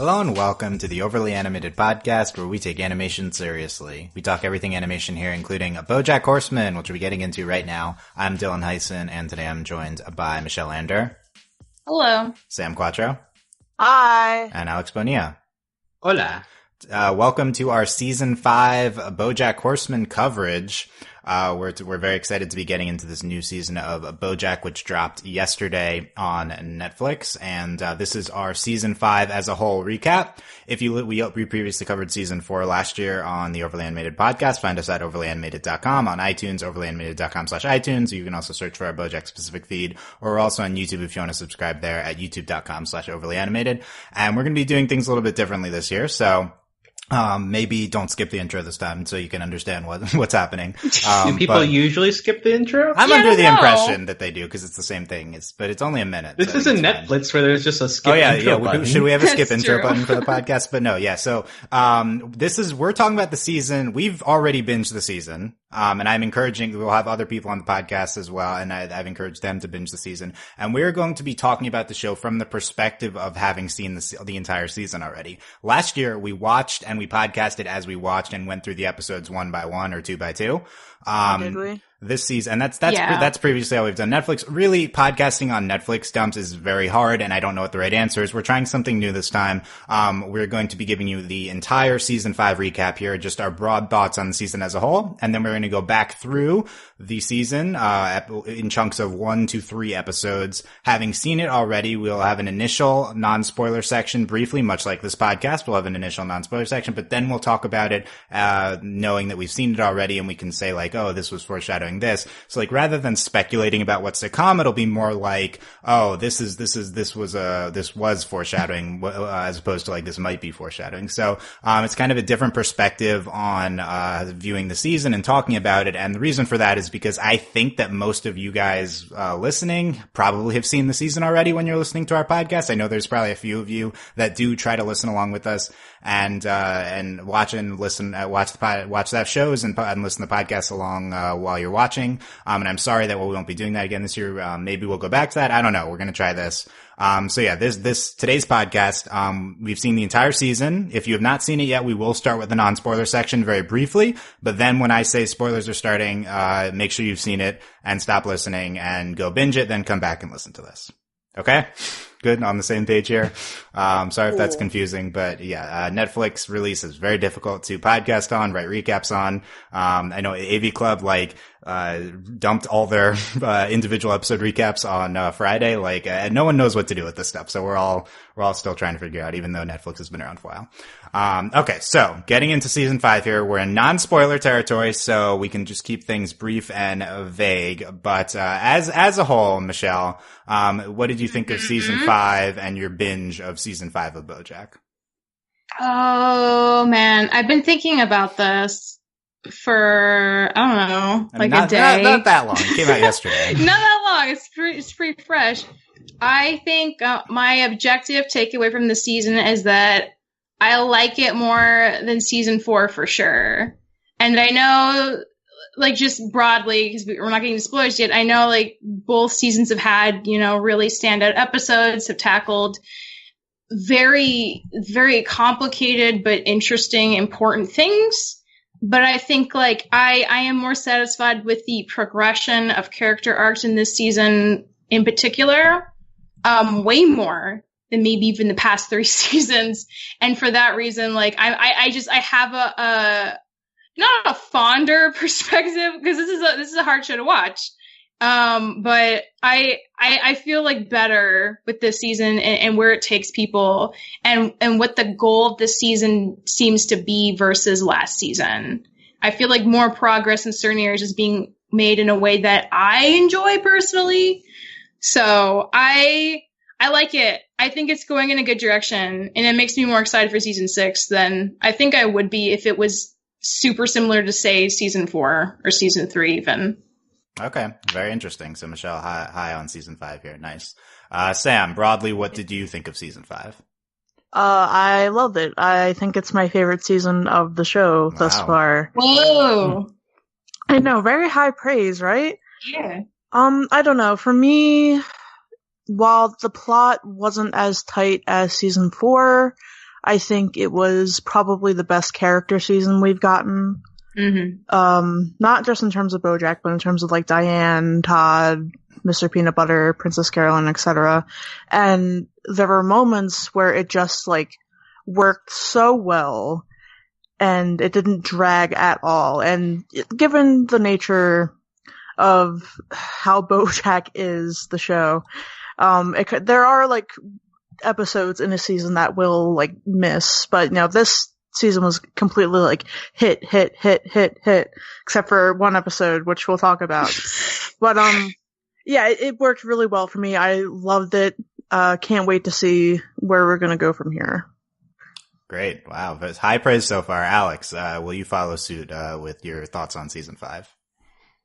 Hello and welcome to the Overly Animated Podcast, where we take animation seriously. We talk everything animation here, including BoJack Horseman, which we'll be getting into right now. I'm Dylan Hysen, and today I'm joined by Michelle Anderer. Hello. Sam Quattro. Hi. And Alex Bonilla. Hola. Welcome to our Season 5 BoJack Horseman coverage. We're very excited to be getting into this new season of BoJack, which dropped yesterday on Netflix, and this is our Season 5 as a whole recap. We previously covered Season 4 last year on the Overly Animated Podcast. Find us at overlyanimated.com, on iTunes, overlyanimated.com/iTunes. You can also search for our BoJack specific feed, or we're also on YouTube if you want to subscribe there at youtube.com/overlyanimated. And we're going to be doing things a little bit differently this year, so maybe don't skip the intro this time so you can understand what's happening. Do people usually skip the intro? I'm under the impression that they do because it's the same thing. But it's only a minute. This isn't Netflix where there's just a skip intro button. Should we have a skip That's intro true. button for the podcast? But no, yeah. So, we're talking about the season. We've already binged the season. And I'm encouraging, we'll have other people on the podcast as well, and I've encouraged them to binge the season. And we're going to be talking about the show from the perspective of having seen the entire season already. Last year, we watched and we podcasted as we watched and went through the episodes one by one or two by two. Did we? This season, and that's previously how we've done Netflix. Really, podcasting on Netflix dumps is very hard, and I don't know what the right answer is. We're trying something new this time. We're going to be giving you the entire season 5 recap here, just our broad thoughts on the season as a whole, and then we're going to go back through the season in chunks of 1 to 3 episodes. Having seen it already, we'll have an initial non-spoiler section briefly, much like this podcast. We'll have an initial non-spoiler section, but then we'll talk about it knowing that we've seen it already, and we can say like, oh, this was foreshadowing this. So like rather than speculating about what's to come, it'll be more like, oh, this was foreshadowing as opposed to like this might be foreshadowing. So it's kind of a different perspective on viewing the season and talking about it. And the reason for that is because I think that most of you guys listening probably have seen the season already when you're listening to our podcast. I know there's probably a few of you that do try to listen along with us and watch and listen, watch that shows and listen to podcasts along while you're watching. And I'm sorry that we won't be doing that again this year. Maybe we'll go back to that. I don't know. We're going to try this. So yeah, today's podcast, we've seen the entire season. If you have not seen it yet, we will start with the non-spoiler section very briefly. But then when I say spoilers are starting, make sure you've seen it and stop listening and go binge it, then come back and listen to this. Okay? Good, on the same page here. Sorry if that's confusing, but yeah, Netflix release is very difficult to podcast on, write recaps on. I know AV Club, dumped all their, individual episode recaps on, Friday. No one knows what to do with this stuff. So we're all still trying to figure out, even though Netflix has been around for a while. Okay. So getting into season 5 here, we're in non-spoiler territory, so we can just keep things brief and vague. But, as a whole, Michelle, what did you think of season 5 and your binge of season 5 of BoJack? Oh man, I've been thinking about this for I don't know, a day. Not that long. It came out yesterday. Not that long. It's pretty fresh. I think my objective takeaway from the season is that I like it more than season 4 for sure. And I know, just broadly, because we're not getting spoilers yet, I know, both seasons have had, really standout episodes, have tackled very, very complicated but interesting, important things. But I think, I am more satisfied with the progression of character arcs in this season in particular, way more than maybe even the past 3 seasons. And for that reason, I have a not a fonder perspective, because this is a hard show to watch. But I feel better with this season and where it takes people and what the goal of this season seems to be versus last season. I feel like more progress in certain areas is being made in a way that I enjoy personally. So I like it. I think it's going in a good direction, and it makes me more excited for season 6 than I think I would be if it was super similar to, say, season 4 or season 3 even. Okay, very interesting. So Michelle, high on season 5 here. Nice. Sam, broadly, what did you think of season 5? I loved it. I think it's my favorite season of the show thus far. Whoa! I know, very high praise, right? Yeah. I don't know. For me, while the plot wasn't as tight as season 4, I think it was probably the best character season we've gotten. Not just in terms of BoJack, but in terms of like Diane, Todd, Mr. Peanut Butter, Princess Carolyn, etc. And there were moments where it just like worked so well and it didn't drag at all. And given the nature of how BoJack is, the show, there are like episodes in a season that will like miss, but this season was completely like hit, except for one episode, which we'll talk about. But yeah, it worked really well for me. I loved it. Can't wait to see where we're gonna go from here. Great. Wow. That's high praise so far. Alex, will you follow suit with your thoughts on season 5?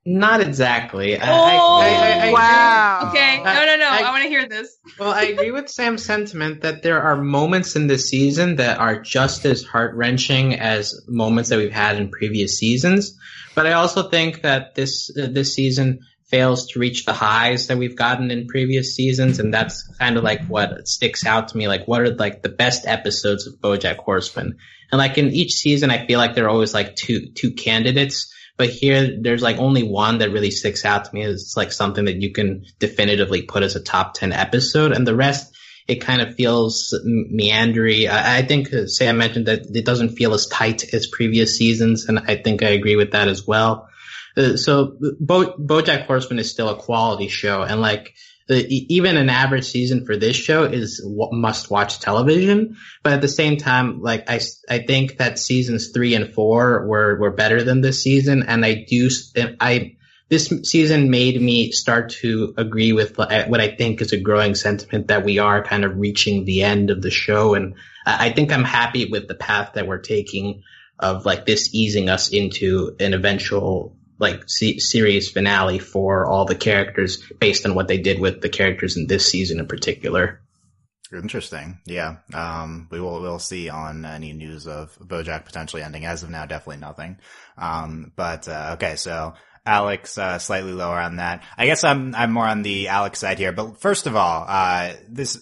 Not exactly. Wow. Okay. No. I want to hear this. Well, I agree with Sam's sentiment that there are moments in this season that are just as heart-wrenching as moments that we've had in previous seasons. But I also think that this season fails to reach the highs that we've gotten in previous seasons, and that's kind of like what sticks out to me. Like, what are like the best episodes of BoJack Horseman? And like in each season, I feel like there are always like two candidates. But here, there's like only one that really sticks out to me. It's like something that you can definitively put as a top 10 episode. And the rest, it kind of feels meandery. I think Sam mentioned that it doesn't feel as tight as previous seasons. And I think I agree with that as well. So BoJack Horseman is still a quality show. And like, even an average season for this show is must-watch television. But at the same time, like I think that seasons 3 and 4 were better than this season, and this season made me start to agree with what I think is a growing sentiment that we are kind of reaching the end of the show, and I think I'm happy with the path that we're taking of like this easing us into an eventual like series finale for all the characters based on what they did with the characters in this season in particular. Interesting. Yeah. We'll see on any news of BoJack potentially ending. As of now, definitely nothing. Okay. So Alex, slightly lower on that. I guess I'm more on the Alex side here, but first of all, this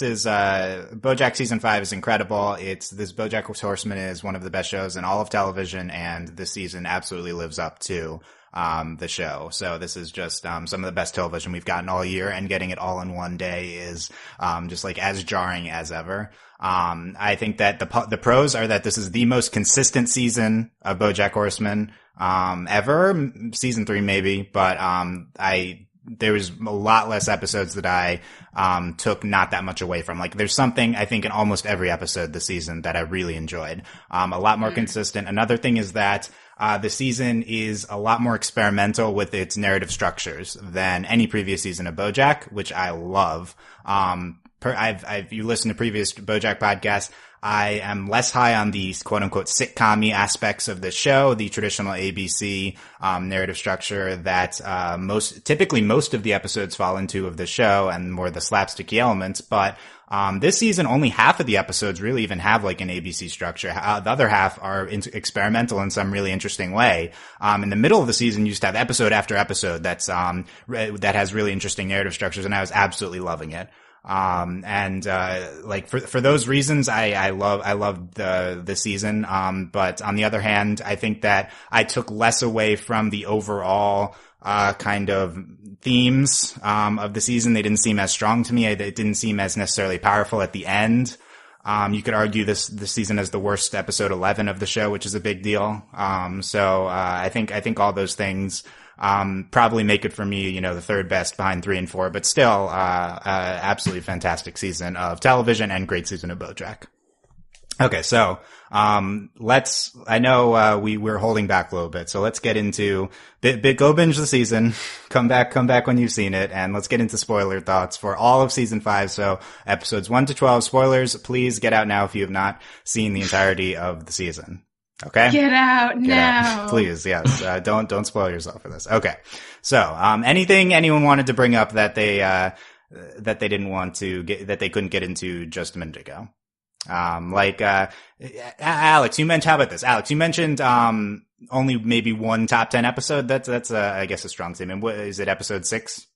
is, BoJack season 5 is incredible. BoJack Horseman is one of the best shows in all of television, and this season absolutely lives up to, the show. So this is just, some of the best television we've gotten all year, and getting it all in one day is, just like as jarring as ever. I think that the pros are that this is the most consistent season of BoJack Horseman, ever. Season 3 maybe, but, there was a lot less episodes that I, took not that much away from. Like, there's something, I think, in almost every episode this season that I really enjoyed. A lot more consistent. Another thing is that, the season is a lot more experimental with its narrative structures than any previous season of BoJack, which I love. You listen to previous BoJack podcasts, I am less high on the quote-unquote sitcom-y aspects of the show, the traditional ABC narrative structure that typically most of the episodes fall into of the show, and more the slapsticky elements. But this season, only half of the episodes really even have like an ABC structure. The other half are experimental in some really interesting way. In the middle of the season, you just have episode after episode that has really interesting narrative structures, and I was absolutely loving it. Like for those reasons, I love the season. But on the other hand, I think that I took less away from the overall, kind of themes, of the season. They didn't seem as strong to me. It didn't seem as necessarily powerful at the end. You could argue this season as the worst episode 11 of the show, which is a big deal. I think all those things, probably make it for me, the third best behind 3 and 4, but still, absolutely fantastic season of television and great season of BoJack. Okay, so, I know, we're holding back a little bit, so let's get into, go binge the season, come back when you've seen it, and let's get into spoiler thoughts for all of season 5, so episodes 1 to 12, spoilers, please get out now if you have not seen the entirety of the season. Okay. Get out now. Please, yes. Don't spoil yourself for this. Okay. So, anything anyone wanted to bring up that they didn't want to that they couldn't get into just a minute ago? Alex, you mentioned, how about this? Alex, you mentioned, only maybe one top 10 episode. That's I guess a strong statement. What is it? Episode 6?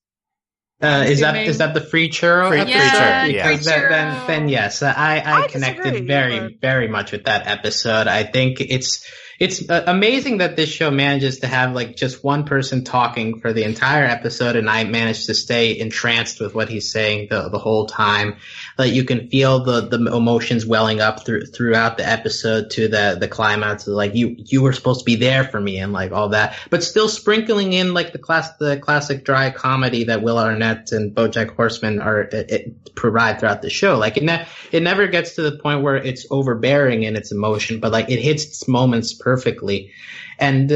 Is that the free churro episode? Yeah, because then yes, I connected very much with that episode. I think it's amazing that this show manages to have like just one person talking for the entire episode, and I managed to stay entranced with what he's saying the whole time. Like you can feel the emotions welling up throughout the episode to the climax. Like you were supposed to be there for me and like all that, but still sprinkling in like the classic dry comedy that Will Arnett and BoJack Horseman provide throughout the show. Like it never gets to the point where it's overbearing in its emotion, but like it hits its moments perfectly. And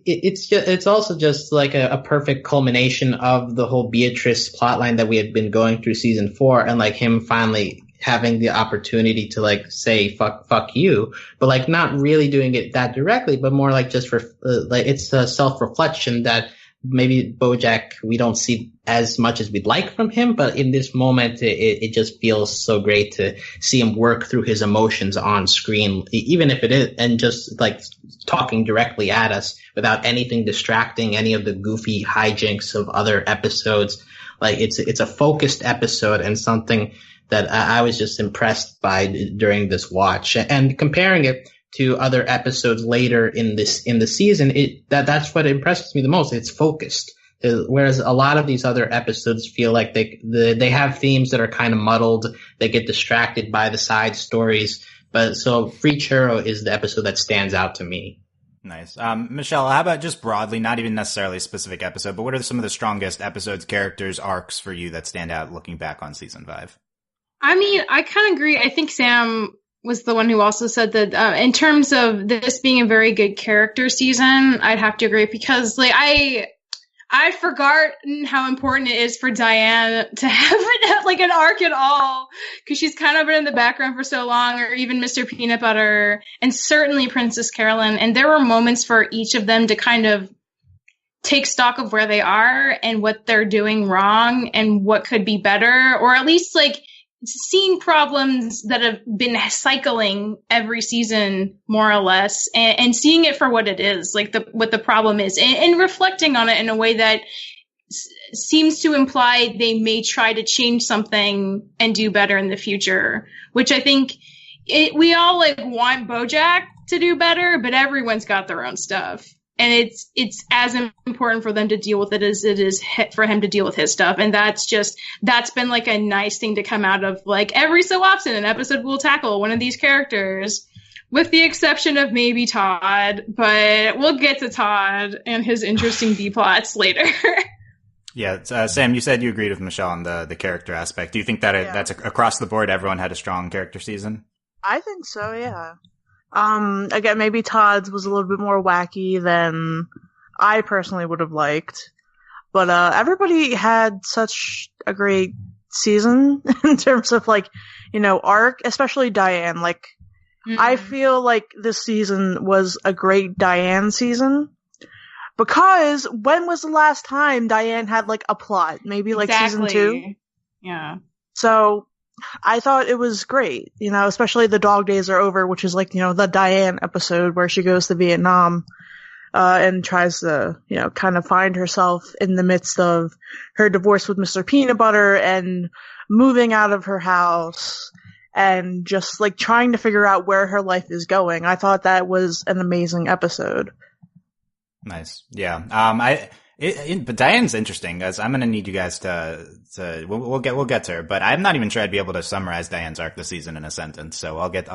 it's also just like a perfect culmination of the whole Beatrice plotline that we had been going through season 4, and like him finally having the opportunity to like say fuck you, but like not really doing it that directly, but more like just for like it's a self-reflection that maybe BoJack we don't see as much as we'd like from him, but in this moment it just feels so great to see him work through his emotions on screen, even if it is, and just like talking directly at us without anything distracting any of the goofy hijinks of other episodes. Like it's a focused episode and something that I was just impressed by during this watch. And comparing it to other episodes later in the season, that's what impresses me the most. It's focused. Whereas a lot of these other episodes feel like they have themes that are kind of muddled. They get distracted by the side stories. But so Free Churro is the episode that stands out to me. Nice. Michelle, how about just broadly, not even necessarily a specific episode, but what are some of the strongest episodes, characters, arcs for you that stand out looking back on season 5? I mean, I kind of agree. I think Sam was the one who also said that in terms of this being a very good character season, I'd have to agree, because like I'd forgotten how important it is for Diane to have like an arc at all, because she's kind of been in the background for so long, or even Mr. Peanut Butter, and certainly Princess Carolyn. And there were moments for each of them to kind of take stock of where they are and what they're doing wrong and what could be better, or at least like seeing problems that have been cycling every season more or less, and seeing it for what it is, like what the problem is, and reflecting on it in a way that seems to imply they may try to change something and do better in the future, which I think we all like want BoJack to do better, but everyone's got their own stuff. And it's as important for them to deal with it as it is for him to deal with his stuff. And that's been like a nice thing to come out of, like, every so often an episode will tackle one of these characters, with the exception of maybe Todd, but we'll get to Todd and his interesting B-plots later. Yeah, Sam, you said you agreed with Michelle on the character aspect. Do you think that that's across the board, everyone had a strong character season? I think so, yeah. Again, maybe Todd's was a little bit more wacky than I personally would have liked. But, everybody had such a great season in terms of, like, you know, arc, especially Diane. Like, I feel like this season was a great Diane season. Because when was the last time Diane had, like, a plot? Maybe, like, season 2? Yeah. So I thought it was great, you know, especially The Dog Days Are Over, which is like, you know, the Diane episode where she goes to Vietnam, and tries to, you know, kind of find herself in the midst of her divorce with Mr. Peanut Butter and moving out of her house and just like trying to figure out where her life is going. I thought that was an amazing episode. Nice. Yeah. But Diane's interesting, guys. I'm gonna need you guys we'll get to her, but I'm not even sure I'd be able to summarize Diane's arc this season in a sentence. So I'll get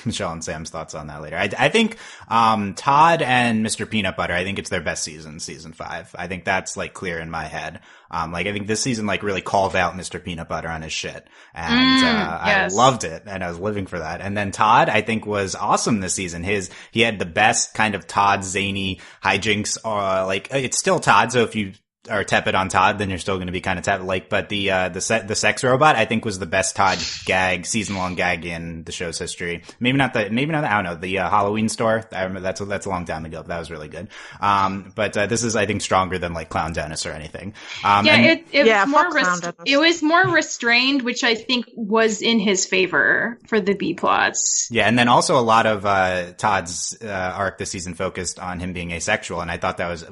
Michelle and Sam's thoughts on that later. I think Todd and Mr. Peanut Butter, I think it's their best season 5. I think that's like clear in my head. Like I think this season like really called out Mr. Peanut Butter on his shit, and yes. I loved it, and I was living for that. And then Todd, I think, was awesome this season. He had the best kind of Todd zany hijinks. Like it's still Todd, so if you are tepid on Todd, then you're still going to be kind of tepid. Like, but the sex robot, I think, was the best Todd season long gag in the show's history. Maybe not. I don't know. The Halloween store. I remember that's a long time ago. That was really good. But this is, I think, stronger than like Clown Dennis or anything. It was more restrained, which I think was in his favor for the B plots. Yeah, and then also a lot of Todd's arc this season focused on him being asexual, and I thought that was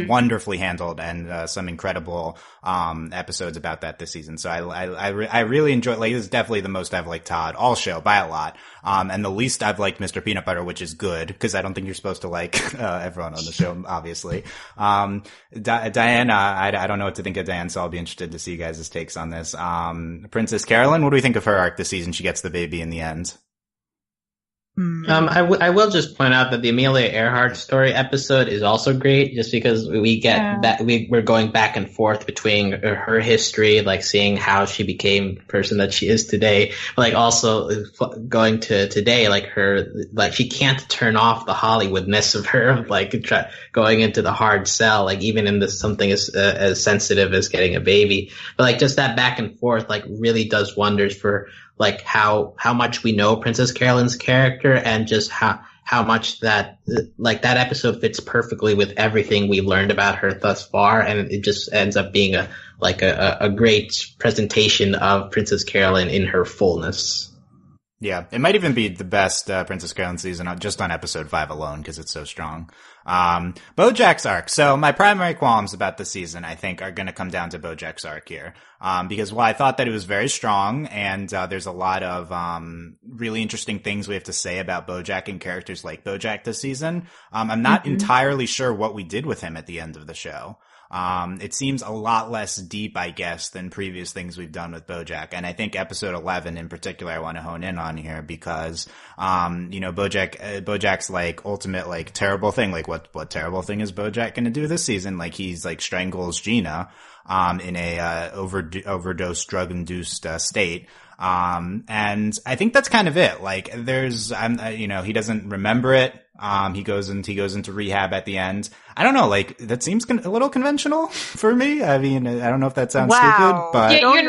wonderfully handled. And some incredible episodes about that this season. So I really enjoy. Like, this is definitely the most I've liked Todd all show by a lot. And the least I've liked Mr. Peanut Butter, which is good because I don't think you're supposed to like everyone on the show, obviously. Diane, I don't know what to think of Diane, so I'll be interested to see you guys' takes on this. Princess Carolyn, what do we think of her arc this season? She gets the baby in the end. I will just point out that the Amelia Earhart story episode is also great, just because we get that we're going back and forth between her history, like seeing how she became the person that she is today, like also going to today, like she can't turn off the Hollywoodness of her, like going into the hard sell, like even in this something as sensitive as getting a baby, but like just that back and forth, like really does wonders for like how much we know Princess Carolyn's character, and just how much that like that episode fits perfectly with everything we've learned about her thus far, and it just ends up being a great presentation of Princess Carolyn in her fullness. Yeah, it might even be the best Princess Carolyn season just on episode 5 alone because it's so strong. BoJack's arc. So my primary qualms about the season, I think, are going to come down to BoJack's arc here. Because while I thought that it was very strong and there's a lot of really interesting things we have to say about BoJack and characters like BoJack this season, I'm not entirely sure what we did with him at the end of the show. It seems a lot less deep, I guess, than previous things we've done with BoJack. And I think episode 11 in particular I want to hone in on here because, BoJack's like ultimate like terrible thing. Like what terrible thing is BoJack going to do this season? Like he's like strangles Gina, in a, overdose drug induced, state. And I think that's kind of it. Like he doesn't remember it. He goes into rehab at the end. I don't know, like, that seems a little conventional for me. I mean, I don't know if that sounds stupid, but you're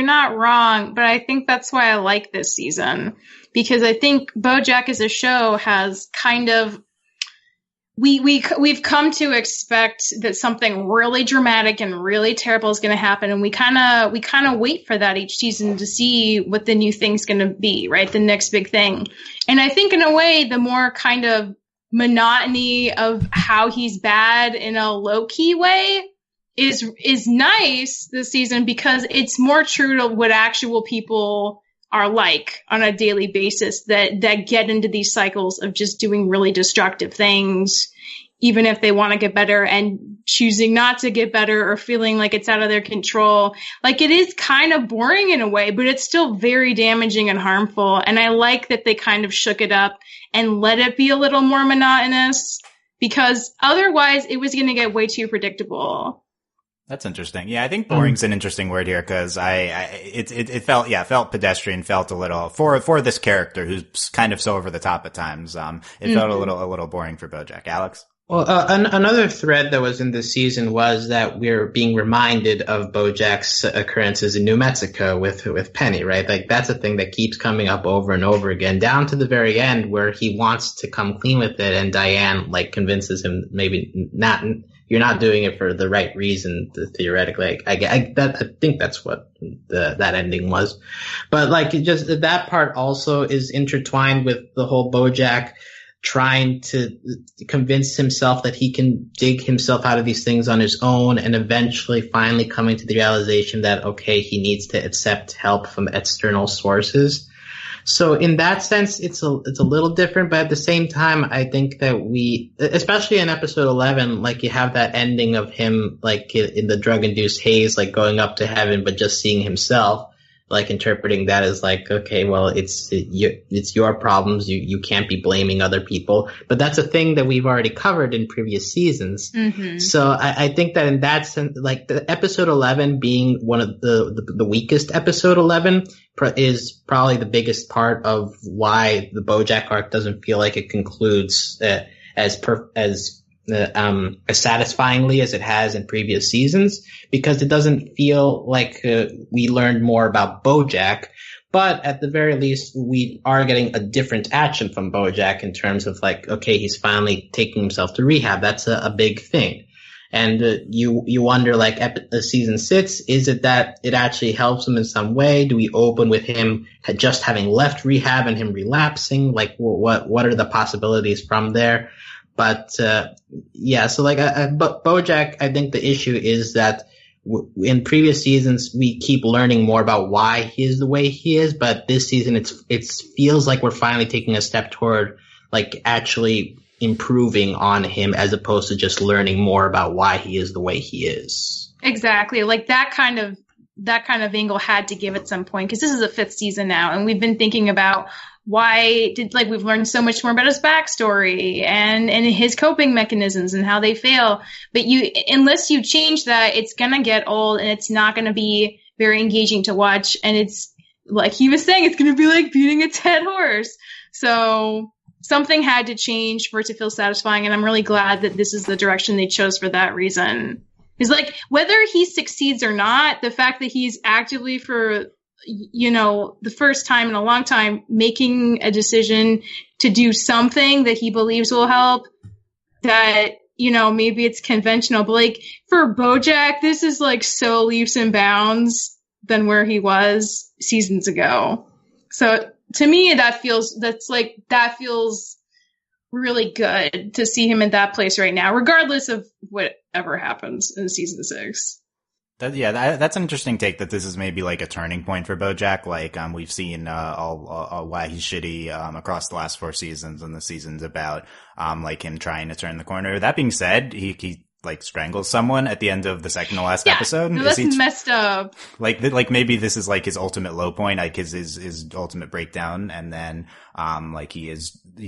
not wrong, but I think that's why I like this season, because I think BoJack as a show has kind of, we've come to expect that something really dramatic and really terrible is going to happen, and we kind of wait for that each season to see what the new thing's going to be, right? The next big thing. And I think in a way, the more kind of monotony of how he's bad in a low-key way is nice this season, because it's more true to what actual people are like on a daily basis that get into these cycles of just doing really destructive things, even if they want to get better, and choosing not to get better or feeling like it's out of their control. Like, it is kind of boring in a way, but it's still very damaging and harmful. And I like that they kind of shook it up and let it be a little more monotonous, because otherwise it was going to get way too predictable. That's interesting. Yeah, I think boring's an interesting word here, because it felt pedestrian, felt a little for this character who's kind of so over the top at times. It felt a little boring for BoJack. Alex? Well, another thread that was in this season was that we're being reminded of BoJack's occurrences in New Mexico with Penny, right? Like, that's a thing that keeps coming up over and over again, down to the very end where he wants to come clean with it, and Diane like convinces him maybe not. You're not doing it for the right reason, theoretically. I think that's what that ending was. But like, just that part also is intertwined with the whole BoJack trying to convince himself that he can dig himself out of these things on his own, and eventually finally coming to the realization that, okay, he needs to accept help from external sources. So in that sense, it's a little different, but at the same time, I think that especially in episode 11, like, you have that ending of him, like, in the drug-induced haze, like, going up to heaven, but just seeing himself, like, interpreting that as like, okay, well, it's your problems. You can't be blaming other people. But that's a thing that we've already covered in previous seasons. Mm-hmm. So I think that in that sense, like, the episode 11 being one of the weakest episode 11 is probably the biggest part of why the BoJack arc doesn't feel like it concludes as satisfyingly as it has in previous seasons, because it doesn't feel like we learned more about BoJack. But at the very least, we are getting a different action from BoJack in terms of like, okay, he's finally taking himself to rehab. That's a big thing. And you wonder, like, season 6, is it that it actually helps him in some way? Do we open with him just having left rehab and him relapsing? Like, what are the possibilities from there? But yeah, so like, but BoJack, I think the issue is that in previous seasons we keep learning more about why he is the way he is, but this season it feels like we're finally taking a step toward like actually improving on him as opposed to just learning more about why he is the way he is. Exactly, like that kind of angle had to give at some point, because this is the 5th season now, and we've been thinking about we've learned so much more about his backstory and his coping mechanisms and how they fail. But unless you change that, it's gonna get old and it's not gonna be very engaging to watch. And it's like he was saying, it's gonna be like beating a dead horse. So something had to change for it to feel satisfying, and I'm really glad that this is the direction they chose for that reason. It's like, whether he succeeds or not, the fact that he's actively, for the first time in a long time, making a decision to do something that he believes will help, that, maybe it's conventional, but like for BoJack, this is like so leaps and bounds than where he was seasons ago. So to me, that feels really good to see him in that place right now, regardless of whatever happens in season 6. That's an interesting take, that this is maybe like a turning point for BoJack. Like, we've seen, why he's shitty, across the last 4 seasons, and the season's about, like him trying to turn the corner. That being said, he like strangles someone at the end of the second to last episode. No, that's messed up. Like maybe this is like his ultimate low point, like his ultimate breakdown. And then, like he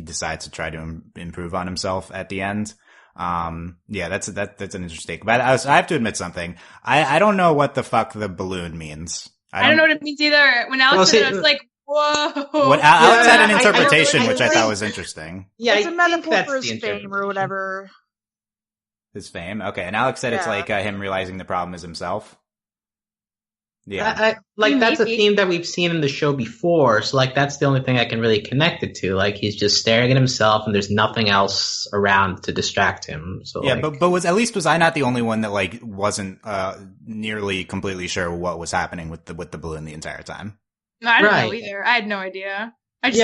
decides to try to improve on himself at the end. Yeah, that's an interesting take. But I have to admit something. I don't know what the fuck the balloon means. I don't know what it means either. When Alex said it, I was like, whoa. Alex had an interpretation, which I thought was interesting. Yeah, it's a metaphor for his fame or whatever. His fame? Okay. And Alex said it's like him realizing the problem is himself. Yeah. That's a theme that we've seen in the show before. So like, that's the only thing I can really connect it to. Like, he's just staring at himself and there's nothing else around to distract him. So yeah, but was I not the only one that like wasn't, nearly completely sure what was happening with the balloon the entire time? No, I didn't know either. I had no idea. I just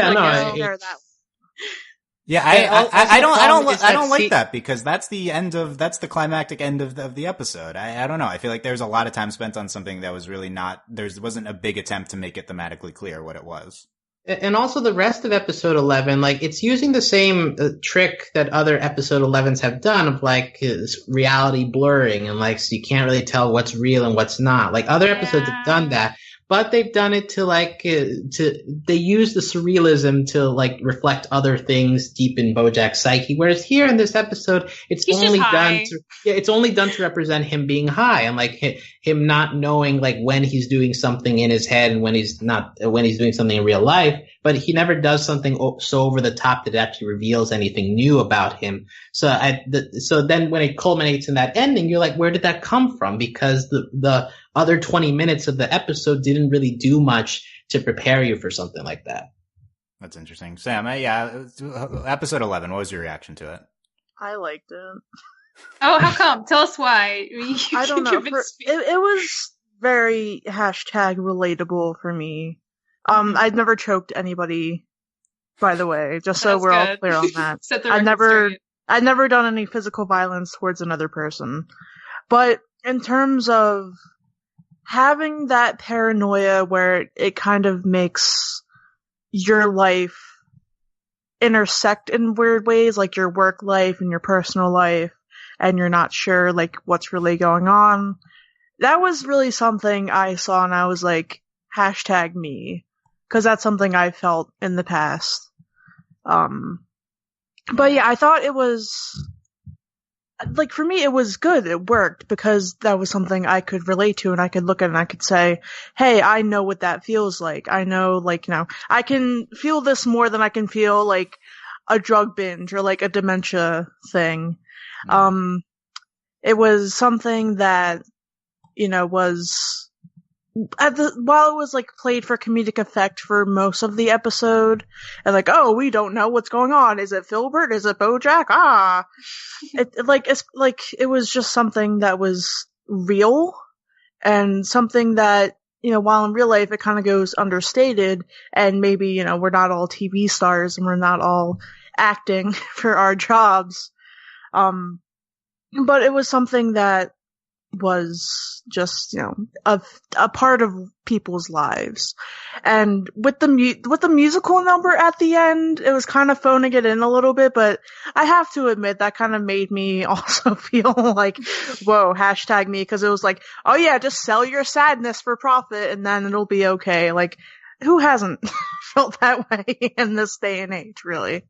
Yeah, I don't like that, because that's the climactic end of the episode. I don't know. I feel like there's a lot of time spent on something that was really there wasn't a big attempt to make it thematically clear what it was. And also the rest of episode 11, like, it's using the same trick that other episode 11s have done of like reality blurring, and like, so you can't really tell what's real and what's not. Like, other episodes have done that. But they've done it to like, they use the surrealism to like reflect other things deep in BoJack's psyche. Whereas here in this episode, it's only done to represent him being high, and like him not knowing like when he's doing something in his head and when he's doing something in real life. But he never does something so over the top that it actually reveals anything new about him. So then when it culminates in that ending, you're like, where did that come from? Because the other 20 minutes of the episode didn't really do much to prepare you for something like that. That's interesting. Sam, episode 11, what was your reaction to it? I liked it. Oh, how come? Tell us why. I don't know. It was very #relatable for me. I'd never choked anybody, by the way, just so we're all clear on that. I'd never done any physical violence towards another person. But in terms of having that paranoia where it kind of makes your life intersect in weird ways, like your work life and your personal life, and you're not sure like what's really going on, that was really something I saw, and I was like, #me. Because that's something I felt in the past. But yeah, I thought it was, like, for me, it was good. It worked because that was something I could relate to, and I could look at it and I could say, hey, I know what that feels like. I know, like, I can feel this more than I can feel, like, a drug binge or, like, a dementia thing. It was something that, was, while it was like played for comedic effect for most of the episode, and like, oh, we don't know what's going on. Is it Filbert? Is it BoJack? It was just something that was real, and something that, while in real life it kind of goes understated, and maybe, we're not all TV stars and we're not all acting for our jobs. But it was something that was just, a part of people's lives. And with the musical number at the end, it was kind of phoning it in a little bit, but I have to admit that kind of made me also feel like, whoa, hashtag me, because it was like, oh yeah, just sell your sadness for profit and then it'll be okay. Like, who hasn't felt that way in this day and age, really?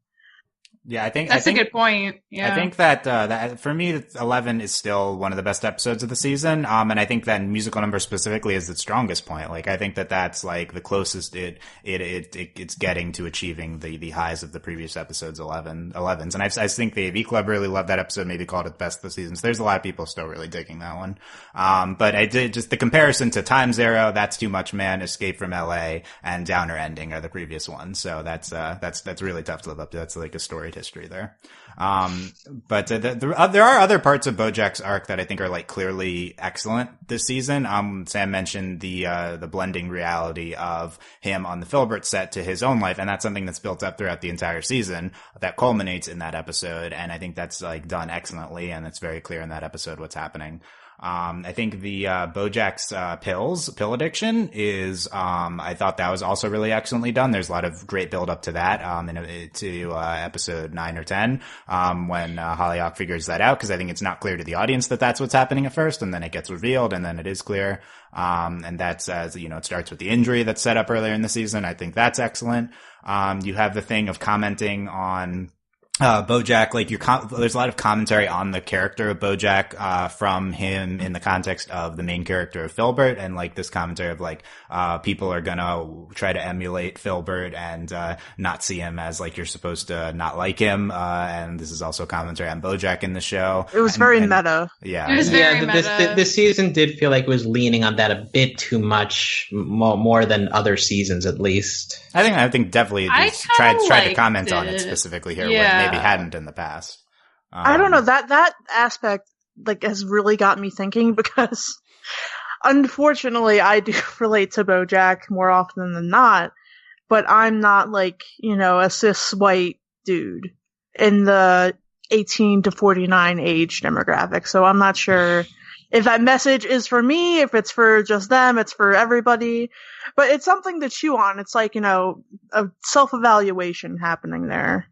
Yeah, I think that's a good point. Yeah, I think that for me, 11 is still one of the best episodes of the season. And I think that musical number specifically is its strongest point. Like, I think that that's like the closest it's getting to achieving the highs of the previous episodes, 11s. And I think the AV Club really loved that episode, maybe called it the best of the season. So there's a lot of people still really digging that one. But I did just the comparison to Time Zero, That's Too Much Man, Escape from LA, and Downer Ending are the previous ones. So that's really tough to live up to. That's like a story history there. But there are other parts of BoJack's arc that I think are like clearly excellent this season. Sam mentioned the blending reality of him on the Filbert set to his own life, and that's something that's built up throughout the entire season that culminates in that episode. And I think that's like done excellently, and it's very clear in that episode what's happening. I think the BoJack's pill addiction is I thought that was also really excellently done. There's a lot of great build up to that to episode 9 or 10 when Hollyhock figures that out, because I think it's not clear to the audience that that's what's happening at first, and then it gets revealed, and then it is clear. And that's it starts with the injury that's set up earlier in the season. I think that's excellent. You have the thing of commenting on BoJack, like there's a lot of commentary on the character of BoJack, from him in the context of the main character of Filbert, and like this commentary of like, people are gonna try to emulate Filbert and, not see him as like you're supposed to not like him. And this is also commentary on BoJack in the show. It was very meta. Yeah. It was very meta. This season did feel like it was leaning on that a bit too much, more than other seasons at least. I think definitely tried to comment on it specifically here, yeah, where maybe hadn't in the past. I don't know, that aspect like has really got me thinking, because unfortunately I do relate to BoJack more often than not, but I'm not like, a cis white dude in the 18 to 49 age demographic. So I'm not sure if that message is for me, if it's for just them, it's for everybody. But it's something to chew on. It's like, a self-evaluation happening there.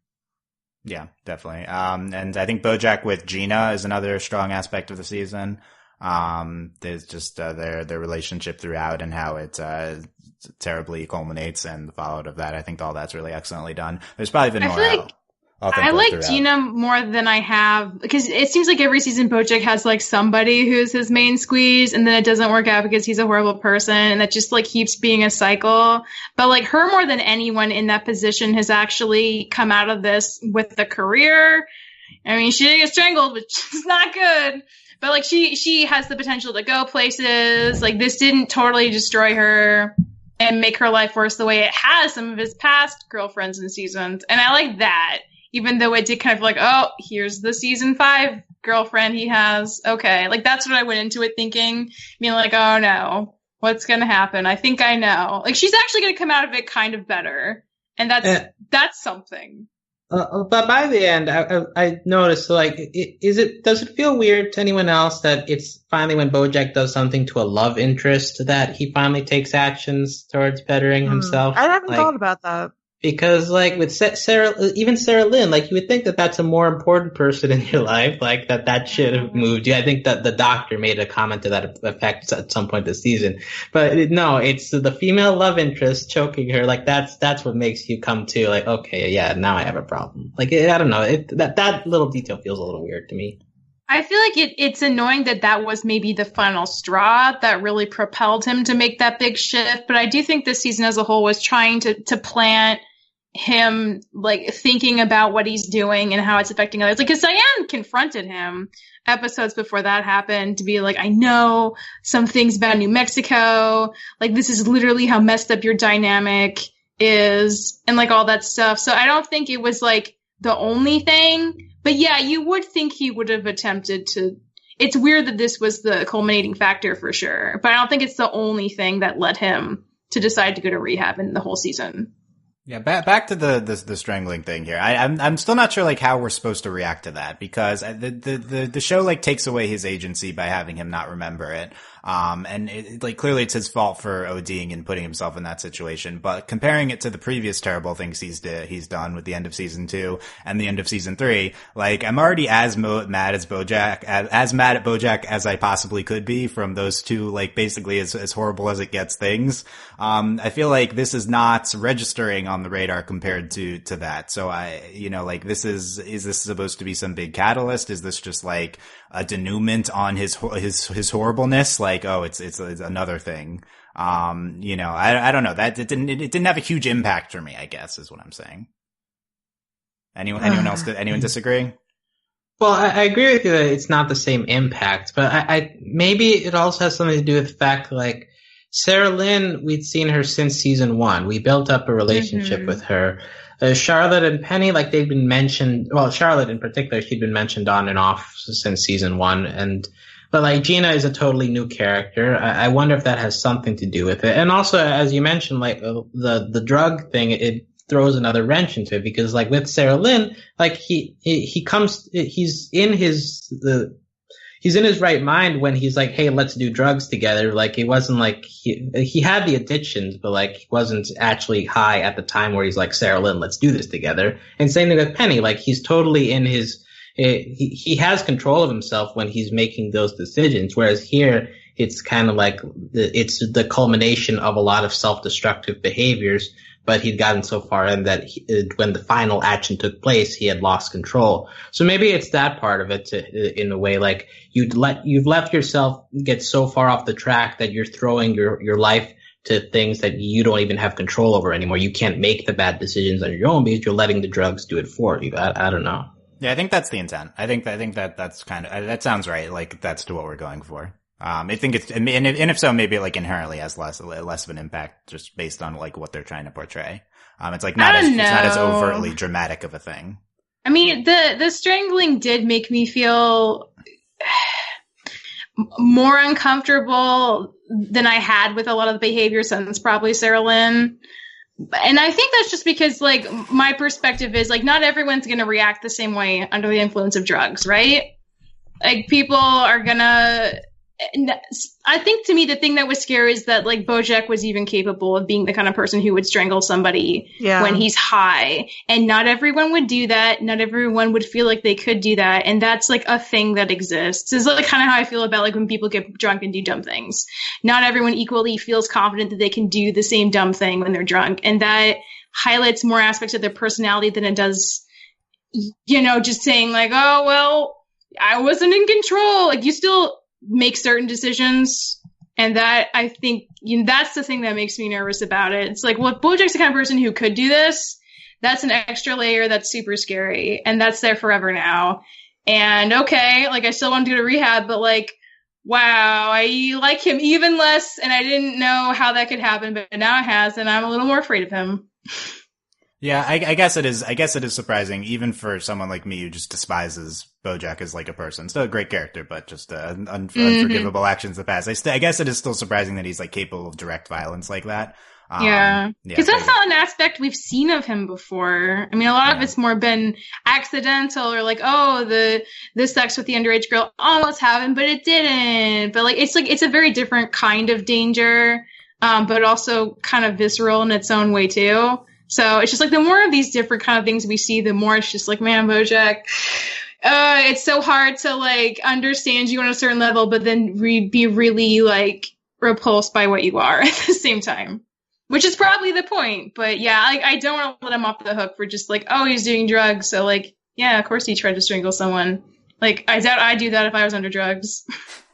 Yeah, definitely. And I think BoJack with Gina is another strong aspect of the season. There's just their relationship throughout and how it terribly culminates, and the fallout of that. I think all that's really excellently done. There's probably been more. I like Gina more than I have, because it seems like every season BoJack has like somebody who's his main squeeze, and then it doesn't work out because he's a horrible person, and that just like keeps being a cycle. But like her more than anyone in that position has actually come out of this with a career. I mean, she did get strangled, which is not good. But like she has the potential to go places. Like this didn't totally destroy her and make her life worse the way it has some of his past girlfriends and seasons. And I like that. Even though it did kind of like, oh, here's the season 5 girlfriend he has. Okay. Like, that's what I went into it thinking. Being like, oh no, what's going to happen? I think I know. Like, she's actually going to come out of it kind of better. And that's something. But by the end, I noticed, like, does it feel weird to anyone else that it's finally when BoJack does something to a love interest that he finally takes actions towards bettering himself? I haven't thought about that. Because, like, with Sarah Lynn, like, you would think that that's a more important person in your life, like, that should have moved you. I think that the doctor made a comment to that effect at some point this season. But no, it's the female love interest choking her. Like, that's what makes you come to, like, okay, yeah, now I have a problem. Like, I don't know. That little detail feels a little weird to me. I feel like it's annoying that was maybe the final straw that really propelled him to make that big shift. But I do think this season as a whole was trying to plant him, like, thinking about what he's doing and how it's affecting others. Like, because Diane confronted him episodes before that happened to be like, I know some things about New Mexico. Like, this is literally how messed up your dynamic is, and like all that stuff. So I don't think it was like the only thing. But yeah, you would think he would have attempted to. It's weird that this was the culminating factor for sure. But I don't think it's the only thing that led him to decide to go to rehab in the whole season. Yeah, back to the strangling thing here. I'm still not sure like how we're supposed to react to that, because the show like takes away his agency by having him not remember it. And like clearly it's his fault for ODing and putting himself in that situation. But comparing it to the previous terrible things he's done with the end of season 2 and the end of season 3, like I'm already as mad as BoJack, as mad at BoJack as I possibly could be from those two, like basically as horrible as it gets things. I feel like this is not registering on the radar compared to that. So like is this supposed to be some big catalyst? Is this just like a denouement on his horribleness? Like, oh, it's another thing. I don't know, that it didn't have a huge impact for me, I guess is what I'm saying. Anyone else? Anyone disagree? Well, I agree with you that it's not the same impact, but I maybe it also has something to do with the fact like Sarah Lynn, we'd seen her since season 1. We built up a relationship with her. Charlotte and Penny, like they've been mentioned. Well, Charlotte in particular, she'd been mentioned on and off since season 1, but like Gina is a totally new character. I wonder if that has something to do with it. And also, as you mentioned, like the drug thing, it throws another wrench into it, because like with Sarah Lynn, like he's in his right mind when he's like, hey, let's do drugs together. Like, it wasn't like he had the addictions, but like he wasn't actually high at the time where he's like, Sarah Lynn, let's do this together. And same thing with Penny. Like, he's totally in his, he has control of himself when he's making those decisions. Whereas here, it's kind of like, it's the culmination of a lot of self-destructive behaviors, but he'd gotten so far in that when the final action took place, he had lost control. So maybe it's that part of it in a way, like you've left yourself get so far off the track that you're throwing your life to things that you don't even have control over anymore. You can't make the bad decisions on your own because you're letting the drugs do it for you. I don't know. Yeah, I think that's the intent. I think that's kind of, that sounds right. Like that's to what we're going for. I think it's, and if so, maybe it like inherently has less of an impact just based on like what they're trying to portray. It's like it's not as overtly dramatic of a thing. I mean, the strangling did make me feel more uncomfortable than I had with a lot of the behavior since probably Sarah Lynn. And I think that's just because like my perspective is like not everyone's going to react the same way under the influence of drugs, right? Like people are gonna. I think to me the thing that was scary is that like BoJack was even capable of being the kind of person who would strangle somebody when he's high, and not everyone would do that. Not everyone would feel like they could do that, and that's like a thing that exists. It's like kind of how I feel about like when people get drunk and do dumb things. Not everyone equally feels confident that they can do the same dumb thing when they're drunk, and that highlights more aspects of their personality than it does, just saying like, oh well, I wasn't in control. Like you still make certain decisions, and that I think that's the thing that makes me nervous about it. It's like, well, BoJack's the kind of person who could do this. That's an extra layer that's super scary, and that's there forever now. And okay, like I still want to go to rehab, but like, wow, I like him even less, and I didn't know how that could happen, but now it has, and I'm a little more afraid of him. Yeah, I guess it is. I guess it is surprising, even for someone like me who just despises BoJack as like a person. Still a great character, but just unforgivable actions in the past. I guess it is still surprising that he's like capable of direct violence like that. Because that's not an aspect we've seen of him before. I mean, a lot of it's more been accidental, or like, oh, the sex with the underage girl almost happened, but it didn't. But like it's a very different kind of danger, but also kind of visceral in its own way too. So it's just like the more of these different kind of things we see, the more it's just like, man, BoJack, it's so hard to like understand you on a certain level, but then be really like repulsed by what you are at the same time, which is probably the point. But yeah, I don't want to let him off the hook for just like, oh, he's doing drugs. So like, yeah, of course he tried to strangle someone. Like, I doubt I'd do that if I was under drugs.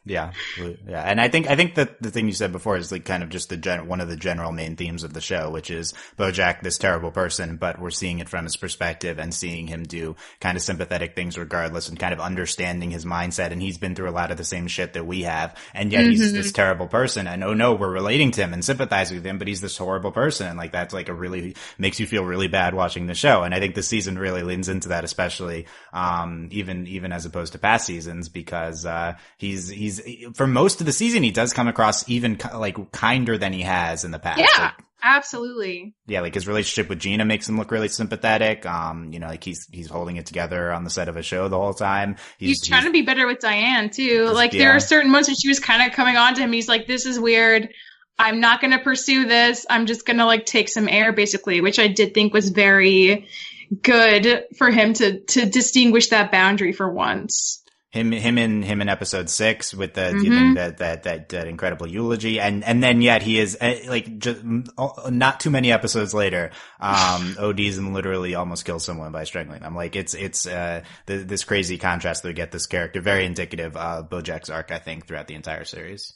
Yeah. And I think that the thing you said before is like kind of just one of the general main themes of the show, which is BoJack, this terrible person, but we're seeing it from his perspective and seeing him do kind of sympathetic things regardless, and kind of understanding his mindset. And he's been through a lot of the same shit that we have. And yet he's this terrible person. And oh no, we're relating to him and sympathizing with him, but he's this horrible person. And like, that's like makes you feel really bad watching the show. And I think this season really leans into that, especially, even as opposed to past seasons, because, he's he's for most of the season, he does come across even like kinder than he has in the past. Yeah. Like, absolutely. Yeah, like his relationship with Gina makes him look really sympathetic. Like he's holding it together on the set of a show the whole time. He's trying to be better with Diane too. Like there are certain moments when she was kind of coming on to him. He's like, "This is weird. I'm not going to pursue this. I'm just going to like take some air," basically, which I did think was very good for him to distinguish that boundary for once. Him in episode 6 with the that incredible eulogy, and then yet he is like just not too many episodes later, ODs and literally almost kills someone by strangling them. Like it's this crazy contrast that we get this character, very indicative of BoJack's arc, I think, throughout the entire series.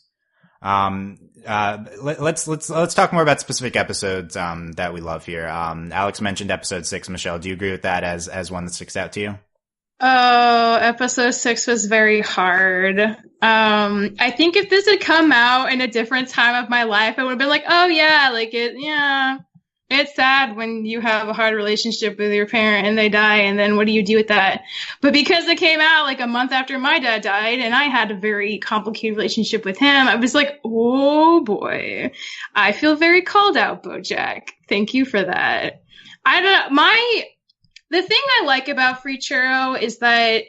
Let's talk more about specific episodes that we love here. Alex mentioned episode 6. Michelle, do you agree with that as one that sticks out to you? Oh, episode 6 was very hard. I think if this had come out in a different time of my life, I would have been like, oh yeah, it's sad when you have a hard relationship with your parent and they die, and then what do you do with that? But because it came out like a month after my dad died and I had a very complicated relationship with him, I was like, oh boy, I feel very called out, BoJack. Thank you for that. The thing I like about Free Churro is that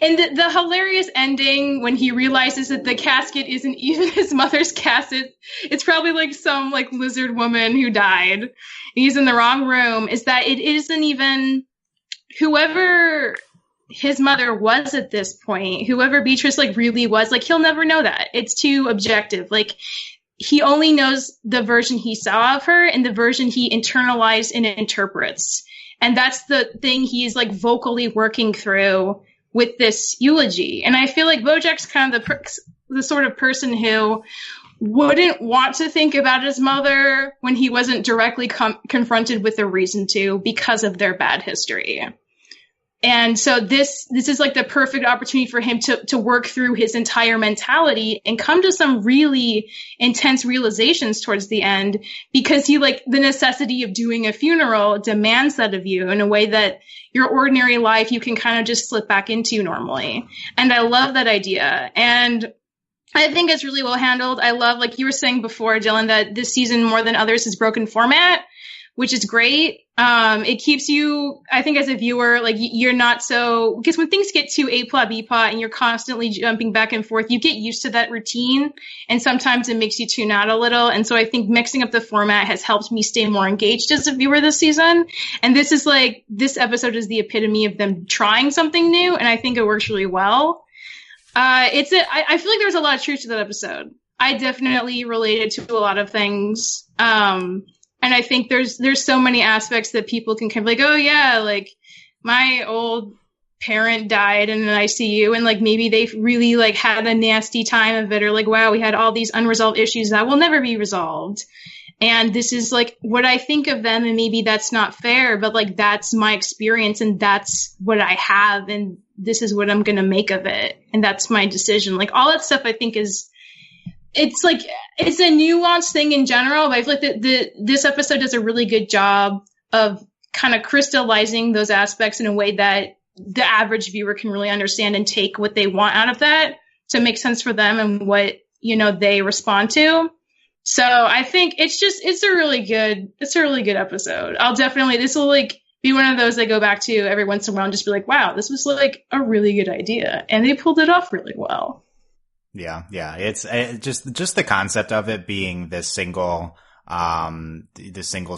and the hilarious ending when he realizes that the casket isn't even his mother's casket, it's probably like some like lizard woman who died. He's in the wrong room. Is that it isn't even whoever his mother was at this point, whoever Beatrice like really was, like he'll never know that. It's too objective. Like he only knows the version he saw of her and the version he internalized and interprets. And that's the thing he's like vocally working through with this eulogy. And I feel like BoJack's kind of the sort of person who wouldn't want to think about his mother when he wasn't directly confronted with a reason to because of their bad history. And so this is like the perfect opportunity for him to work through his entire mentality and come to some really intense realizations towards the end, because he like the necessity of doing a funeral demands that of you in a way that your ordinary life you can kind of just slip back into normally. And I love that idea. And I think it's really well handled. I love, like you were saying before, Dylan, that this season more than others has broken format, which is great. It keeps you, I think as a viewer, like you're not so, because when things get too A-plot, B-plot and you're constantly jumping back and forth, you get used to that routine and sometimes it makes you tune out a little. And so I think mixing up the format has helped me stay more engaged as a viewer this season. And this is like, this episode is the epitome of them trying something new. And I think it works really well. I feel like there's a lot of truth to that episode. I definitely related to a lot of things. And I think there's so many aspects that people can kind of like, oh yeah, like my old parent died in an ICU and like maybe they really like had a nasty time of it, or like, wow, we had all these unresolved issues that will never be resolved. And this is like what I think of them, and maybe that's not fair, but like that's my experience and that's what I have and this is what I'm going to make of it. And that's my decision. Like all that stuff I think it's a nuanced thing in general, but I feel like this episode does a really good job of kind of crystallizing those aspects in a way that the average viewer can really understand and take what they want out of that to make sense for them and what, they respond to. So I think it's a really good episode. This will like be one of those I go back to every once in a while and just be like, wow, this was like a really good idea. And they pulled it off really well. Yeah. It's just the concept of it being this single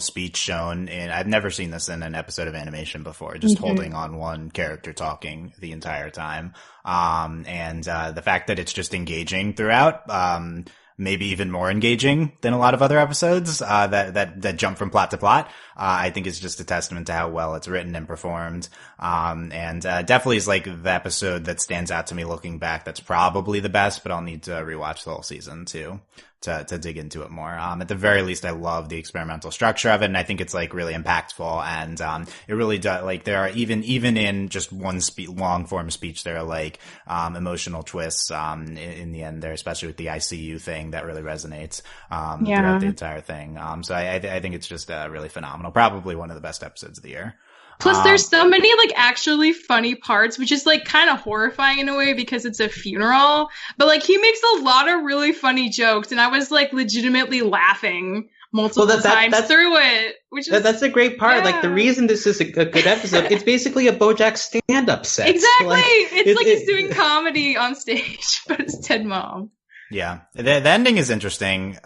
speech shown, and I've never seen this in an episode of animation before, just holding on one character talking the entire time. And the fact that it's just engaging throughout, maybe even more engaging than a lot of other episodes, that jump from plot to plot, I think is just a testament to how well it's written and performed. And definitely is like the episode that stands out to me looking back. That's probably the best, but I'll need to rewatch the whole season too, to dig into it more. At the very least, I love the experimental structure of it, and I think it's like really impactful. And it really does, like, there are even in just one long form speech, there are like emotional twists in the end there, especially with the ICU thing that really resonates throughout the entire thing. So I think it's just really phenomenal. Probably one of the best episodes of the year. Plus, there's so many like actually funny parts, which is like kind of horrifying in a way because it's a funeral. But like he makes a lot of really funny jokes, and I was like legitimately laughing multiple times through it. That's a great part. Yeah. Like the reason this is a good episode, it's basically a BoJack stand-up set. Exactly. It's like he's doing comedy on stage, but it's Ted Mom. Yeah, the ending is interesting.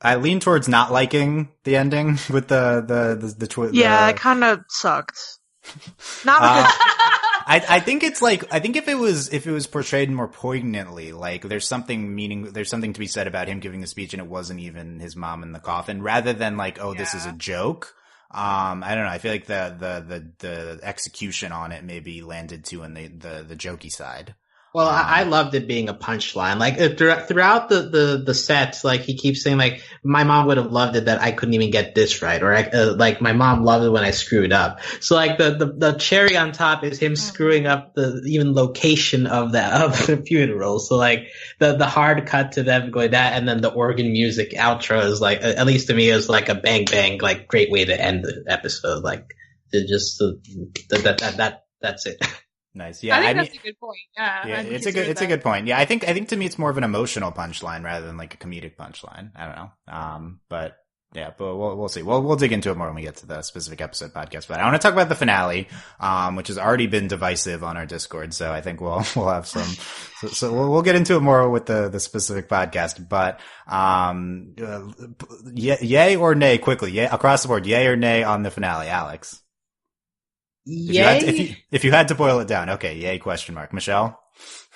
I lean towards not liking the ending with the Yeah, it kind of sucked. Not because I think it's like, I think if it was portrayed more poignantly, like there's something to be said about him giving the speech and it wasn't even his mom in the coffin, rather than like, this is a joke. I don't know. I feel like the execution on it maybe landed too in the jokey side. Well, I loved it being a punchline. Like throughout the sets, like he keeps saying like, my mom would have loved it that I couldn't even get this right, or like my mom loved it when I screwed up. So like the cherry on top is him screwing up the even location of the funeral. So like the hard cut to them going that, and then the organ music outro is like, at least to me, is like a bang bang, like great way to end the episode. Like it just that's it. Nice. Yeah. I think that's a good point. Yeah. It's a good point. Yeah. I think to me it's more of an emotional punchline rather than like a comedic punchline. I don't know. But we'll see. We'll dig into it more when we get to the specific episode podcast. But I want to talk about the finale, which has already been divisive on our Discord. So I think we'll have some, so we'll get into it more with the specific podcast. But, yay or nay quickly. Yay across the board. Yay or nay on the finale, Alex? Yay. If you had to boil it down, okay, yay, question mark. Michelle?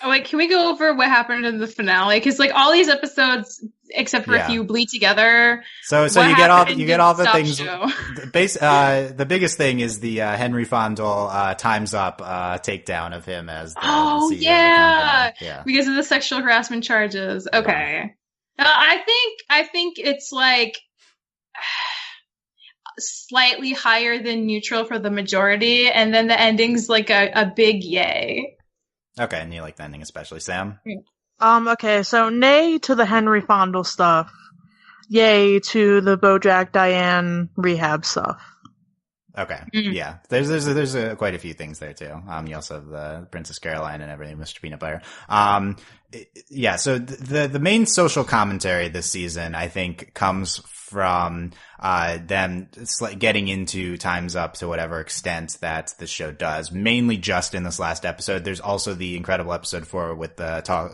Oh, wait, can we go over what happened in the finale? Because like all these episodes, except for a few, bleed together. So you get all the things. The biggest thing is the Henry Fondle Time's Up takedown of him as the CEO of the company. Because of the sexual harassment charges. Okay, I think it's like slightly higher than neutral for the majority, and then the ending's like a big yay. Okay, and you like the ending especially, Sam? Okay, so nay to the Henry Fondle stuff, yay to the BoJack Diane rehab stuff. Okay, yeah, there's quite a few things there too. You also have the Princess Caroline and everything, Mr. Peanut Butter. Yeah, so the main social commentary this season, I think, comes from them getting into Time's Up to whatever extent that the show does. Mainly just in this last episode. There's also the incredible episode 4 with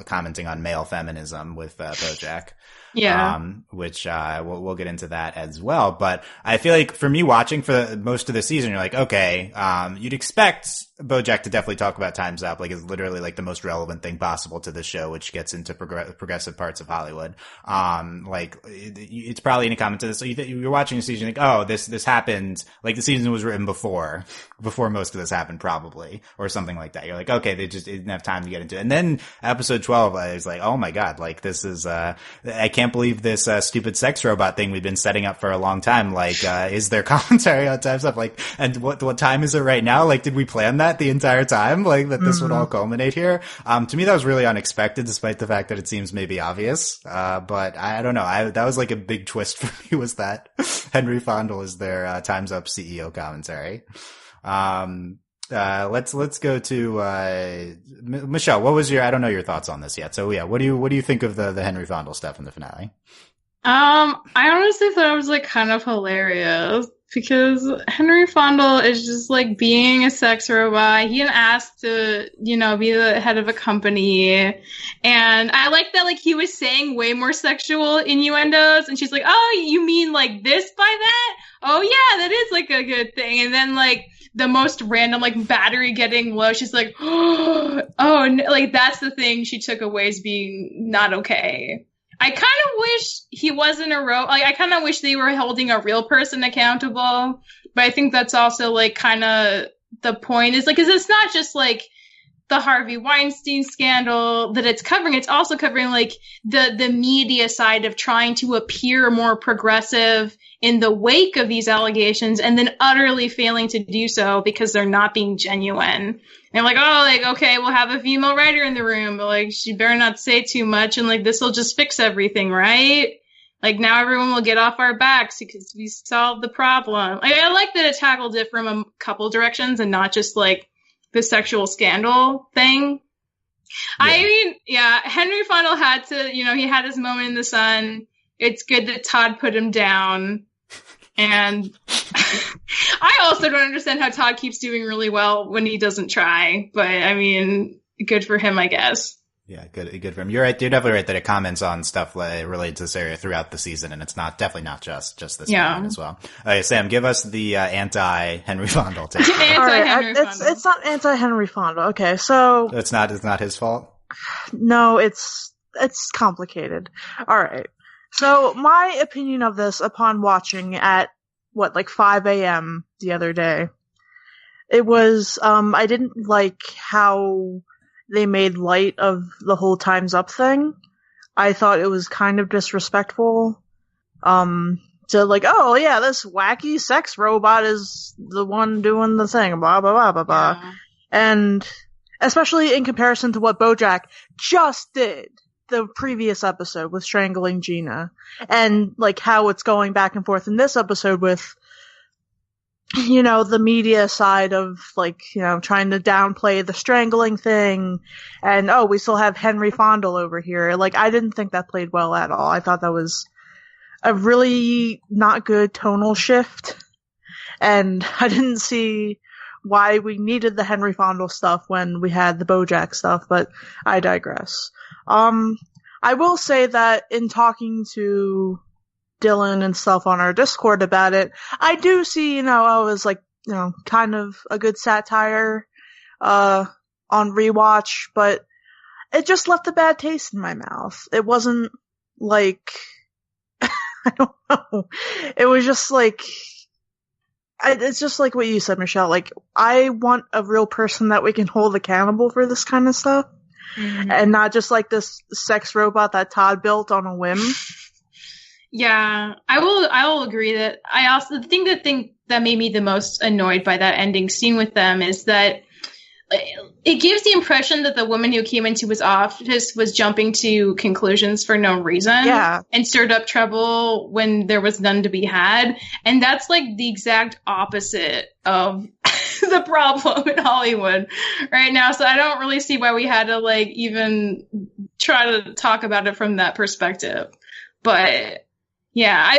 commenting on male feminism with BoJack. Yeah. Which we'll get into that as well. But I feel like for me watching for most of the season, you're like, okay, you'd expect BoJack to definitely talk about Time's Up, like it's literally like the most relevant thing possible to the show, which gets into progressive parts of Hollywood. Like it's probably in a comment to this. So you're watching the season, like, oh, this happened. Like the season was written before most of this happened, probably, or something like that. You're like, okay, they just didn't have time to get into it. And then episode 12, I was like, oh my god, like this is I can't believe this stupid sex robot thing we've been setting up for a long time. Like, is there commentary on Time's Up? Like, and what time is it right now? Like, did we plan that the entire time? Like, that this would all culminate here? To me, that was really unexpected, despite the fact that it seems maybe obvious. But I don't know. That was like a big twist for me, was that Henry Fondle is their Time's Up CEO commentary. Let's go to Michelle. What was I don't know your thoughts on this yet. So yeah, what do you think of the Henry Fondle stuff in the finale? I honestly thought it was like kind of hilarious because Henry Fondle is just like being a sex robot. He didn't ask to, be the head of a company. And I like that, like, he was saying way more sexual innuendos. And she's like, oh, you mean like this by that? Oh yeah, that is like a good thing. And then like the most random, like, battery getting low, she's like, oh, no. Like, that's the thing she took away as being not okay. I kind of wish he wasn't like, I kind of wish they were holding a real person accountable, but I think that's also, like, kind of the point is, like, because it's not just, like, the Harvey Weinstein scandal that it's covering, it's also covering, like, the media side of trying to appear more progressive in the wake of these allegations and then utterly failing to do so because they're not being genuine. And I'm like, oh, like, okay, we'll have a female writer in the room, but like, she better not say too much and like, this will just fix everything, right? Like, now everyone will get off our backs because we solved the problem. I like that it tackled it from a couple directions and not just, like, the sexual scandal thing. Yeah. I mean, yeah, Henry Fonda had to, he had his moment in the sun. It's good that Todd put him down. And I also don't understand how Todd keeps doing really well when he doesn't try. But, I mean, good for him, I guess. Yeah, good for him. You're right. You're definitely right that it comments on stuff related to this area throughout the season, and it's definitely not just this moment as well. Okay, Sam, give us the anti-Henry Fonda take. Anti-Henry Fonda. It's not anti-Henry Fonda. Okay, so it's not his fault. No, it's complicated. All right. So my opinion of this upon watching at 5 a.m. the other day, it was I didn't like how they made light of the whole Time's Up thing. I thought it was kind of disrespectful. To oh yeah, this wacky sex robot is the one doing the thing, blah blah blah blah blah. Yeah. And especially in comparison to what BoJack just did the previous episode with strangling Gina, and how it's going back and forth in this episode with the media side of trying to downplay the strangling thing, and we still have Henry Fonda over here. I didn't think that played well at all. I thought that was a really not good tonal shift, and I didn't see why we needed the Henry Fonda stuff when we had the BoJack stuff, but I digress. I will say that in talking to Dylan and stuff on our Discord about it, I do see, it was kind of a good satire, on rewatch, but it just left a bad taste in my mouth. It wasn't I don't know. It was just it's just like what you said, Michelle. I want a real person that we can hold accountable for this kind of stuff. Mm-hmm. And not just this sex robot that Todd built on a whim. Yeah, I will agree that the thing that made me the most annoyed by that ending scene with them is that it gives the impression that the woman who came into his office was jumping to conclusions for no reason. Yeah. And stirred up trouble when there was none to be had. And that's the exact opposite of the problem in Hollywood right now. So I don't really see why we had to even try to talk about it from that perspective. But yeah,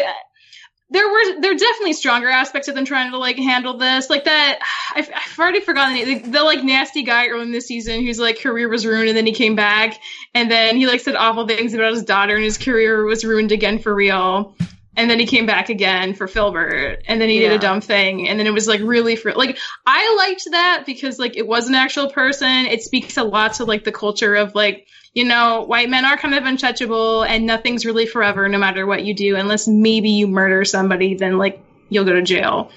there are definitely stronger aspects of them trying to handle this, that. I've already forgotten the nasty guy early in the season whose career was ruined, and then he came back, and then he said awful things about his daughter, and his career was ruined again for real. And then he came back again for Filbert, and then he did a dumb thing, and then it was really I liked that because it was an actual person. It speaks a lot to the culture of white men are kind of untouchable, and nothing's really forever no matter what you do, unless maybe you murder somebody, then you'll go to jail.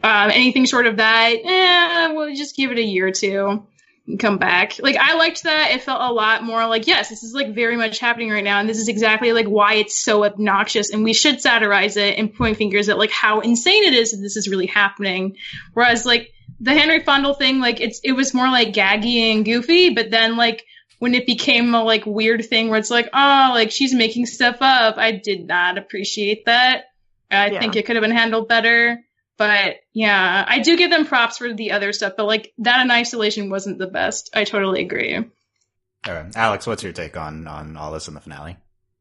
Anything short of that, we'll just give it a year or two and come back. I liked that. It felt a lot more yes, this is very much happening right now, and this is exactly why it's so obnoxious, and we should satirize it and point fingers at how insane it is that this is really happening. Whereas the Henry Fonda thing, it was more gaggy and goofy, but then when it became a weird thing where it's she's making stuff up, I did not appreciate that. I think it could have been handled better. But yeah, I do give them props for the other stuff, but that in isolation wasn't the best. I totally agree. All right. Alex, what's your take on all this in the finale?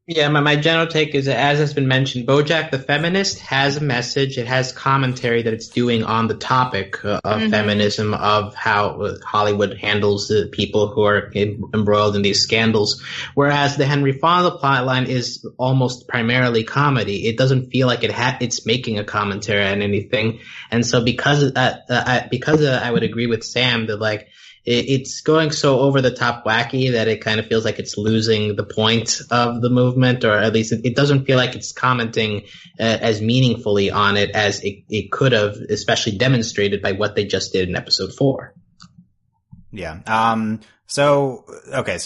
Yeah, my general take is that, as has been mentioned, BoJack the Feminist has a message. It has commentary that it's doing on the topic of feminism, of how Hollywood handles the people who are embroiled in these scandals. Whereas the Henry Fonda plotline is almost primarily comedy. It doesn't feel like it's making a commentary on anything. And so because I would agree with Sam that it's going so over the top wacky that it kind of feels like it's losing the point of the movement, or at least it doesn't feel like it's commenting as meaningfully on it as it could have, especially demonstrated by what they just did in episode 4. Yeah. So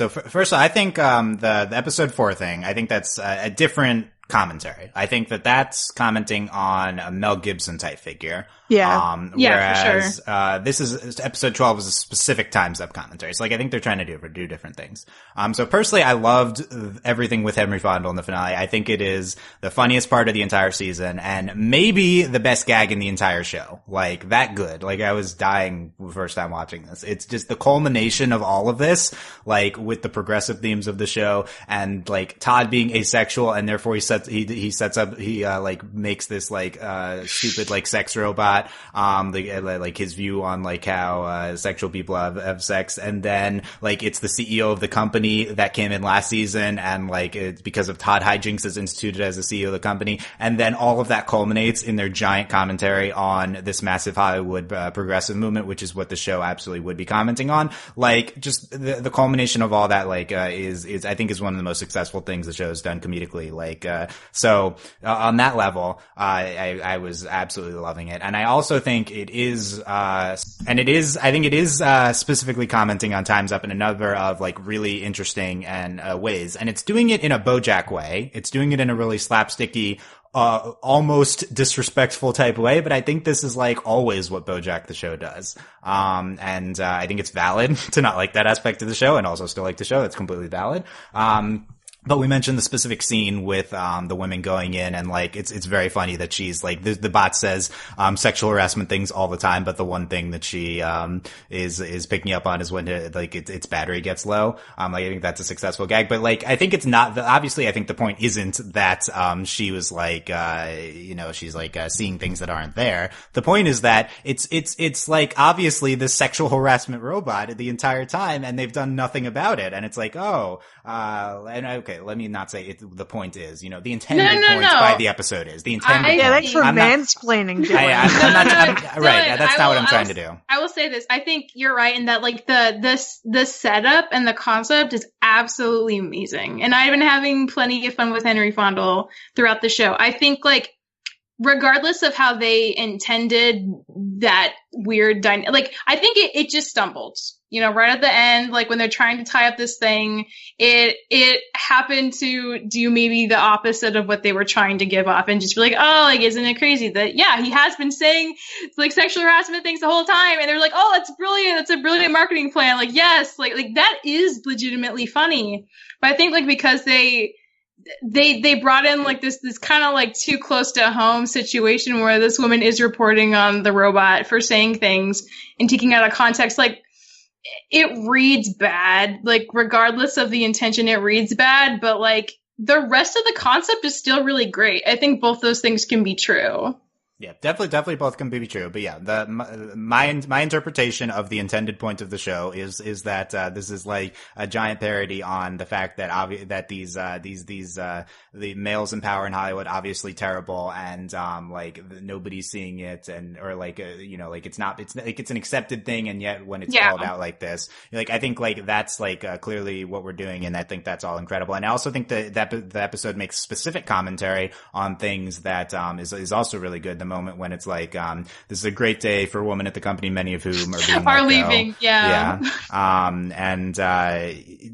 first I think the episode 4 thing, I think that's a different commentary. I think that's commenting on a Mel Gibson type figure. Yeah. Whereas, for sure. This is episode 12 is a specific Time's Up commentary. So like, I think they're trying to do different things. So personally, I loved everything with Henry Fonda in the finale. I think it is the funniest part of the entire season and maybe the best gag in the entire show. Like that good. Like I was dying the first time watching this. It's just the culmination of all of this, like with the progressive themes of the show and like Todd being asexual and therefore he makes this like, stupid like sex robot. Like his view on like how sexual people have sex, and then like it's the CEO of the company that came in last season, and like it's because of Todd Hijinks is instituted as the CEO of the company, and then all of that culminates in their giant commentary on this massive Hollywood progressive movement, which is what the show absolutely would be commenting on. Like just the culmination of all that, like is I think is one of the most successful things the show has done comedically. Like so on that level, I was absolutely loving it, and I also think it is, I think it is specifically commenting on Time's Up in a number of like really interesting and ways, and it's doing it in a BoJack way. It's doing it in a really slapsticky, almost disrespectful type way, but I think this is like always what BoJack the show does. And I think it's valid to not like that aspect of the show and also still like the show. That's completely valid. But we mentioned the specific scene with, the women going in and like, it's very funny that she's like, the bot says, sexual harassment things all the time, but the one thing that she, is picking up on is when its battery gets low. Like, I think that's a successful gag, but like, I think it's not, obviously I think the point isn't that, she was like, she's like, seeing things that aren't there. The point is that it's like, obviously this sexual harassment robot the entire time and they've done nothing about it. And it's like, and okay, let me not say it. The point is, the intended point by the episode is the intended. Thanks for mansplaining. Right, that's not what I'm trying to do. I will say this. I think you're right in that, like the setup and the concept is absolutely amazing, and I've been having plenty of fun with Henry Fonda throughout the show. I think like, regardless of how they intended that weird dynamic, like I think it just stumbled. Right at the end, like when they're trying to tie up this thing, it happened to do maybe the opposite of what they were trying to give off and just be like, oh, like, isn't it crazy that, yeah, he has been saying like sexual harassment things the whole time. And they're like, oh, that's brilliant. That's a brilliant marketing plan. Like, yes, like that is legitimately funny. But I think like, because they brought in like this kind of like too close to home situation where this woman is reporting on the robot for saying things and taking out of context, like, it reads bad, like regardless of the intention, it reads bad, but like the rest of the concept is still really great. I think both those things can be true. Yeah, definitely both can be true. But yeah, my interpretation of the intended point of the show is that this is like a giant parody on the fact that the males in power in Hollywood obviously terrible, and like nobody's seeing it, and or like like it's an accepted thing, and yet when it's called out like this, like I think like that's like clearly what we're doing, and I think that's all incredible. And I also think that the episode makes specific commentary on things that is also really good. The moment when it's like, this is a great day for women at the company, many of whom are leaving. Yeah. And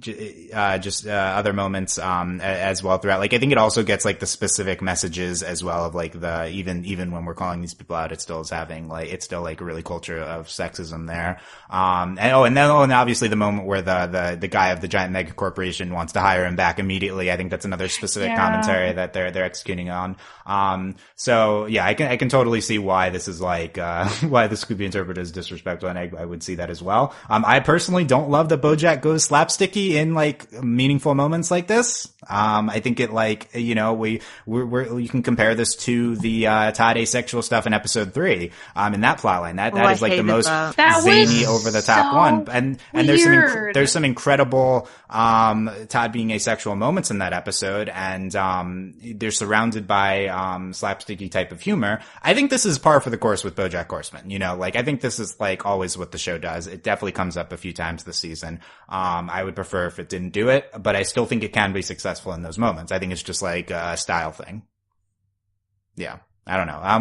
just other moments, as well throughout. Like, I think it also gets like the specific messages as well of like even when we're calling these people out, it still is having like, it's still like a really culture of sexism there. And obviously the moment where the guy of the giant mega corporation wants to hire him back immediately. I think that's another specific commentary that they're executing on. So yeah, I can totally see why this is like, why this could be interpreted as disrespectful, and I would see that as well. I personally don't love that BoJack goes slapsticky in like meaningful moments like this. I think it like, you can compare this to the, Todd asexual stuff in episode 3, in that plotline. That is like the most zany over the top one. And there's some incredible, Todd being asexual moments in that episode, and, they're surrounded by, slapsticky type of humor. I think this is par for the course with BoJack Horseman. Like I think this is like always what the show does. It definitely comes up a few times this season. I would prefer if it didn't do it, but I still think it can be successful in those moments. I think it's just like a style thing. Yeah. I don't know.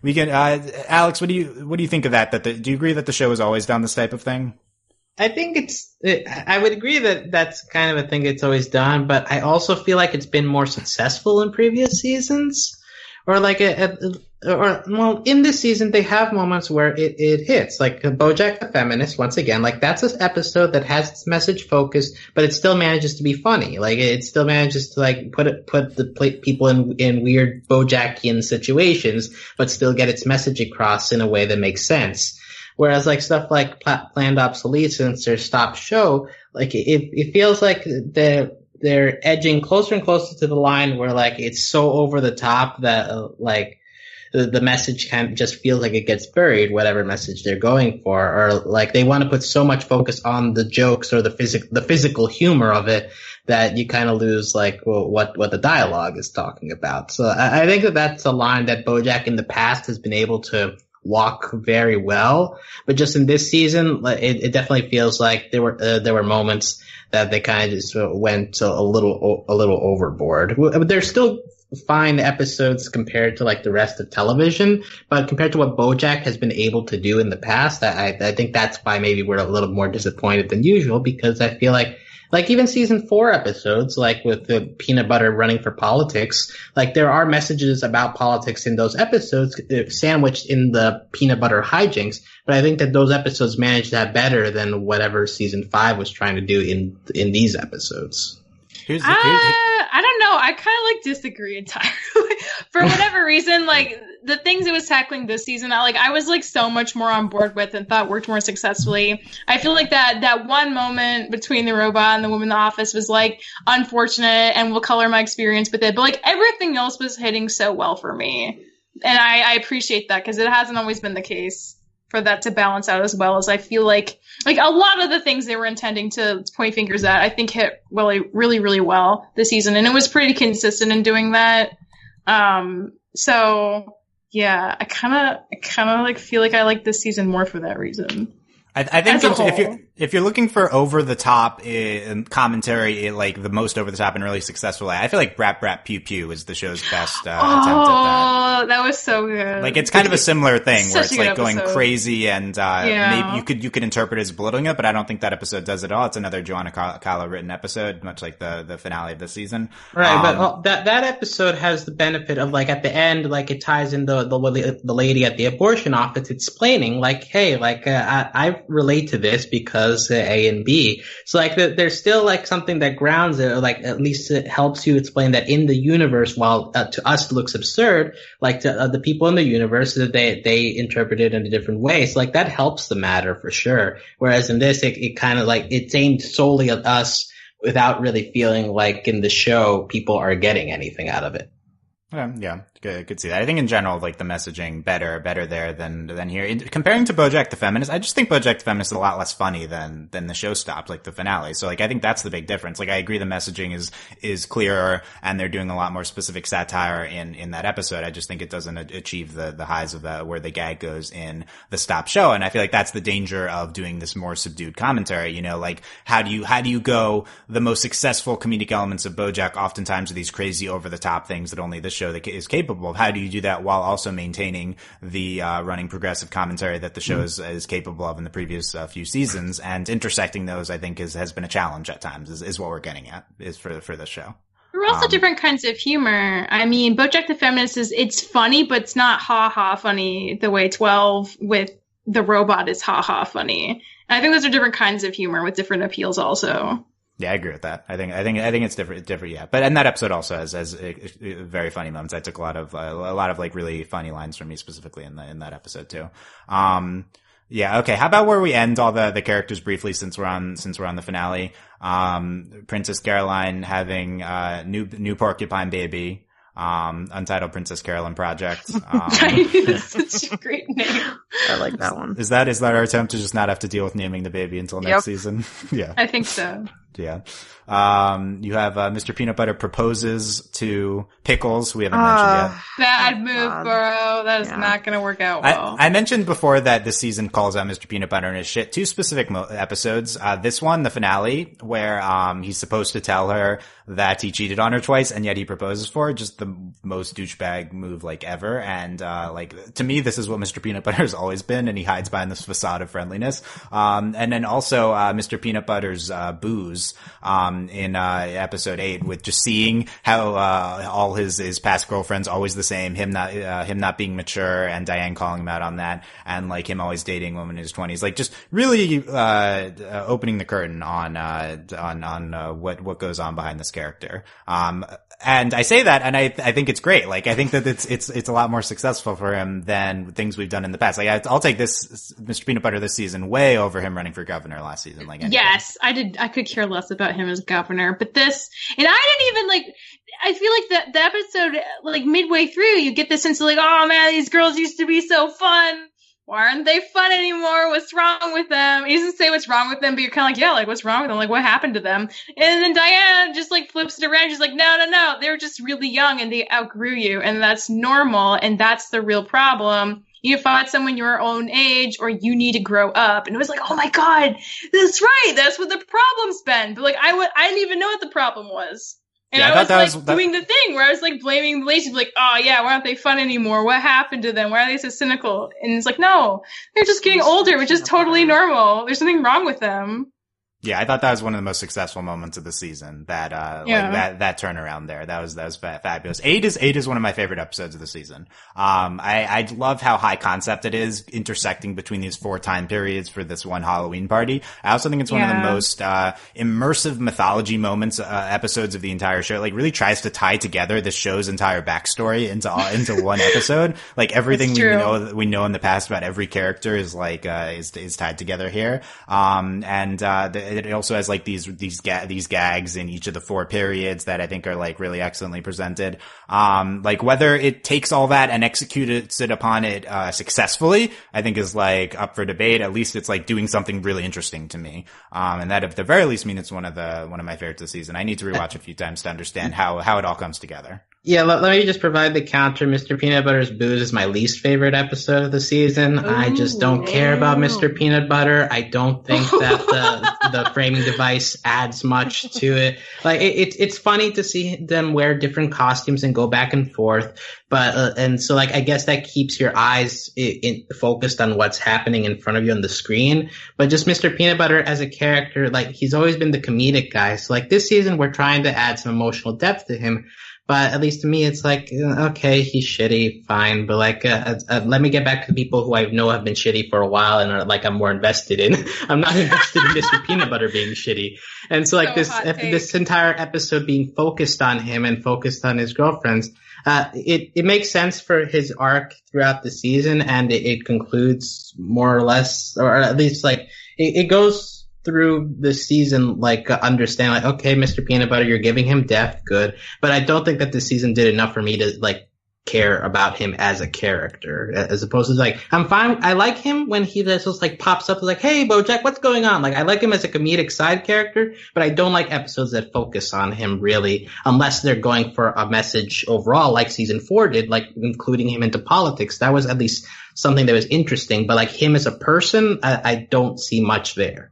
We can, Alex, what do you think of that? Do you agree that the show has always done this type of thing? I think I would agree that that's kind of a thing it's always done, but I also feel like it's been more successful in previous seasons. Or like in this season, they have moments where it hits. Like BoJack the Feminist, once again, like that's an episode that has its message focused, but it still manages to be funny. Like it still manages to like put the people in weird BoJackian situations, but still get its message across in a way that makes sense. Whereas like stuff like Planned Obsolescence or Stop Show, like it feels like they're edging closer and closer to the line where like it's so over the top that like the message just feels like it gets buried, whatever message they're going for, or like they want to put so much focus on the jokes or the physical humor of it that you kind of lose like what the dialogue is talking about. So I think that's a line that BoJack in the past has been able to walk very well, but just in this season, it definitely feels like there were moments that they kind of just went a little overboard. They're still fine episodes compared to like the rest of television, but compared to what BoJack has been able to do in the past, I think that's why maybe we're a little more disappointed than usual, because I feel like even season 4 episodes, like with the peanut butter running for politics, like there are messages about politics in those episodes sandwiched in the peanut butter hijinks, but I think that those episodes managed that better than whatever season 5 was trying to do in these episodes. I don't know. I kind of like disagree entirely. For whatever reason, like the things it was tackling this season, I was like so much more on board with and thought worked more successfully. I feel like that one moment between the robot and the woman in the office was like unfortunate and will color my experience with it. But like everything else was hitting so well for me. And I appreciate that because it hasn't always been the case for that to balance out as well, as I feel like a lot of the things they were intending to point fingers at, I think hit really, really, really well this season. And it was pretty consistent in doing that. So yeah, I kind of like feel like I like this season more for that reason. I think if you're looking for over the top commentary, like the most over the top and really successful, I feel like Brat Brat Pew Pew is the show's best attempt at that. Oh, that was so good. Like it's kind of a similar thing where it's like going crazy and maybe you could interpret it as belittling it, but I don't think that episode does it all. It's another Joanna Kahlo written episode, much like the finale of the season. Right, but that episode has the benefit of like at the end, like it ties in the lady at the abortion office explaining like, hey, like I relate to this because A and B. So like there's still like something that grounds it, or like at least it helps you explain that in the universe, while to us it looks absurd, like to the people in the universe, that they interpret it in a different way. So like that helps the matter for sure. Whereas in this, it kind of like it's aimed solely at us without really feeling like in the show people are getting anything out of it. Yeah, could see that. I think in general, like the messaging better there than here. Comparing to BoJack the Feminist, I just think BoJack the Feminist is a lot less funny than the show stopped, like the finale. So like I think that's the big difference. Like I agree the messaging is clearer and they're doing a lot more specific satire in that episode. I just think it doesn't achieve the highs of where the gag goes in the Stop Show. And I feel like that's the danger of doing this more subdued commentary. You know, like how do you go the most successful comedic elements of BoJack oftentimes are these crazy over the top things that only this show that is capable of. How do you do that while also maintaining the running progressive commentary that the show is capable of in the previous few seasons, and intersecting those, I think has been a challenge at times, is what we're getting at, is for this show. There are also different kinds of humor. I mean, BoJack the Feminist it's funny, but it's not ha-ha funny the way 12 with the robot is ha-ha funny. And I think those are different kinds of humor with different appeals also. Yeah, I agree with that. I think it's different. Yeah, but and that episode also has very funny moments. I took a lot of like really funny lines from me specifically in that episode too. Yeah. Okay. How about where we end all the characters briefly, since we're on the finale? Princess Caroline having new porcupine baby. Untitled Princess Carolyn Project. That's such a great name. I like that one. Is that our attempt to just not have to deal with naming the baby until next season? Yeah. I think so. Yeah. You have Mr. Peanut Butter proposes to Pickles. We haven't mentioned yet. Bad move, bro. That is not going to work out well. I mentioned before that this season calls out Mr. Peanut Butter and his shit. 2 specific episodes. This one, the finale, where he's supposed to tell her that he cheated on her twice, and yet he proposes for her. Just the most douchebag move like ever. And like to me, this is what Mr. Peanut Butter has always been, and he hides behind this facade of friendliness. And then also Mr. Peanut Butter's booze. Booze, in episode 8, with just seeing how all his past girlfriends always the same, him not being mature, and Diane calling him out on that, and like him always dating women in his 20s, like just really opening the curtain on what goes on behind this character. And I say that, and I think it's great. Like, I think that it's a lot more successful for him than things we've done in the past. Like, I'll take this Mr. Peanut Butter this season way over him running for governor last season. Like, anything. Yes, I could care less about him as governor, but this, and I didn't even like. I feel like the episode, like midway through, you get this sense of like, oh man, these girls used to be so fun. Why aren't they fun anymore? What's wrong with them? He doesn't say what's wrong with them, but you're kind of like, yeah, like, what's wrong with them? Like, what happened to them? And then Diane just, like, flips it around. She's like, no. They're just really young and they outgrew you. And that's normal. And that's the real problem. You find someone your own age or you need to grow up. And it was like, oh my God, that's right. That's what the problem's been. But, like, I didn't even know what the problem was. And yeah, I was doing the thing where I was like blaming the relationship, like, oh yeah, why aren't they fun anymore? What happened to them? Why are they so cynical? And it's like, no, they're just getting older, which is totally normal. There's nothing wrong with them. Yeah, I thought that was one of the most successful moments of the season. That that turnaround there, that was fabulous. 8 is one of my favorite episodes of the season. I love how high concept it is, intersecting between these 4 time periods for this one Halloween party. I also think it's one of the most immersive mythology moments, episodes of the entire show. It, like, really tries to tie together the show's entire backstory into one episode. Like, everything we know in the past about every character is like is tied together here. It also has like these gags in each of the 4 periods that I think are like really excellently presented. Like, whether it takes all that and executes it upon it successfully, I think is like up for debate. At least it's like doing something really interesting to me. And that at the very least means it's one of my favorites of the season. I need to rewatch a few times to understand how it all comes together. Yeah, let me just provide the counter. Mr. Peanut Butter's Booze is my least favorite episode of the season. Ooh, I just don't care about Mr. Peanut Butter. I don't think that the framing device adds much to it. Like, it's funny to see them wear different costumes and go back and forth. But, and so, like, I guess that keeps your eyes focused on what's happening in front of you on the screen. But just Mr. Peanut Butter as a character, like, he's always been the comedic guy. So, like, this season we're trying to add some emotional depth to him. But at least to me, it's like, okay, he's shitty, fine. But like, let me get back to the people who I know have been shitty for a while and are like I'm more invested in. I'm not invested in Mr. Peanut Butter being shitty. And so like this entire episode being focused on him and focused on his girlfriends, it makes sense for his arc throughout the season, and it concludes more or less, or at least like it goes through the season, like, understand, like, okay, Mr. Peanut Butter, you're giving him depth, good. But I don't think that this season did enough for me to, like, care about him as a character. As opposed to, like, I'm fine, I like him when he just, like, pops up, like, hey, BoJack, what's going on? Like, I like him as a comedic side character, but I don't like episodes that focus on him, really, unless they're going for a message overall, like season 4 did, like, including him into politics. That was at least something that was interesting, but, like, him as a person, I don't see much there.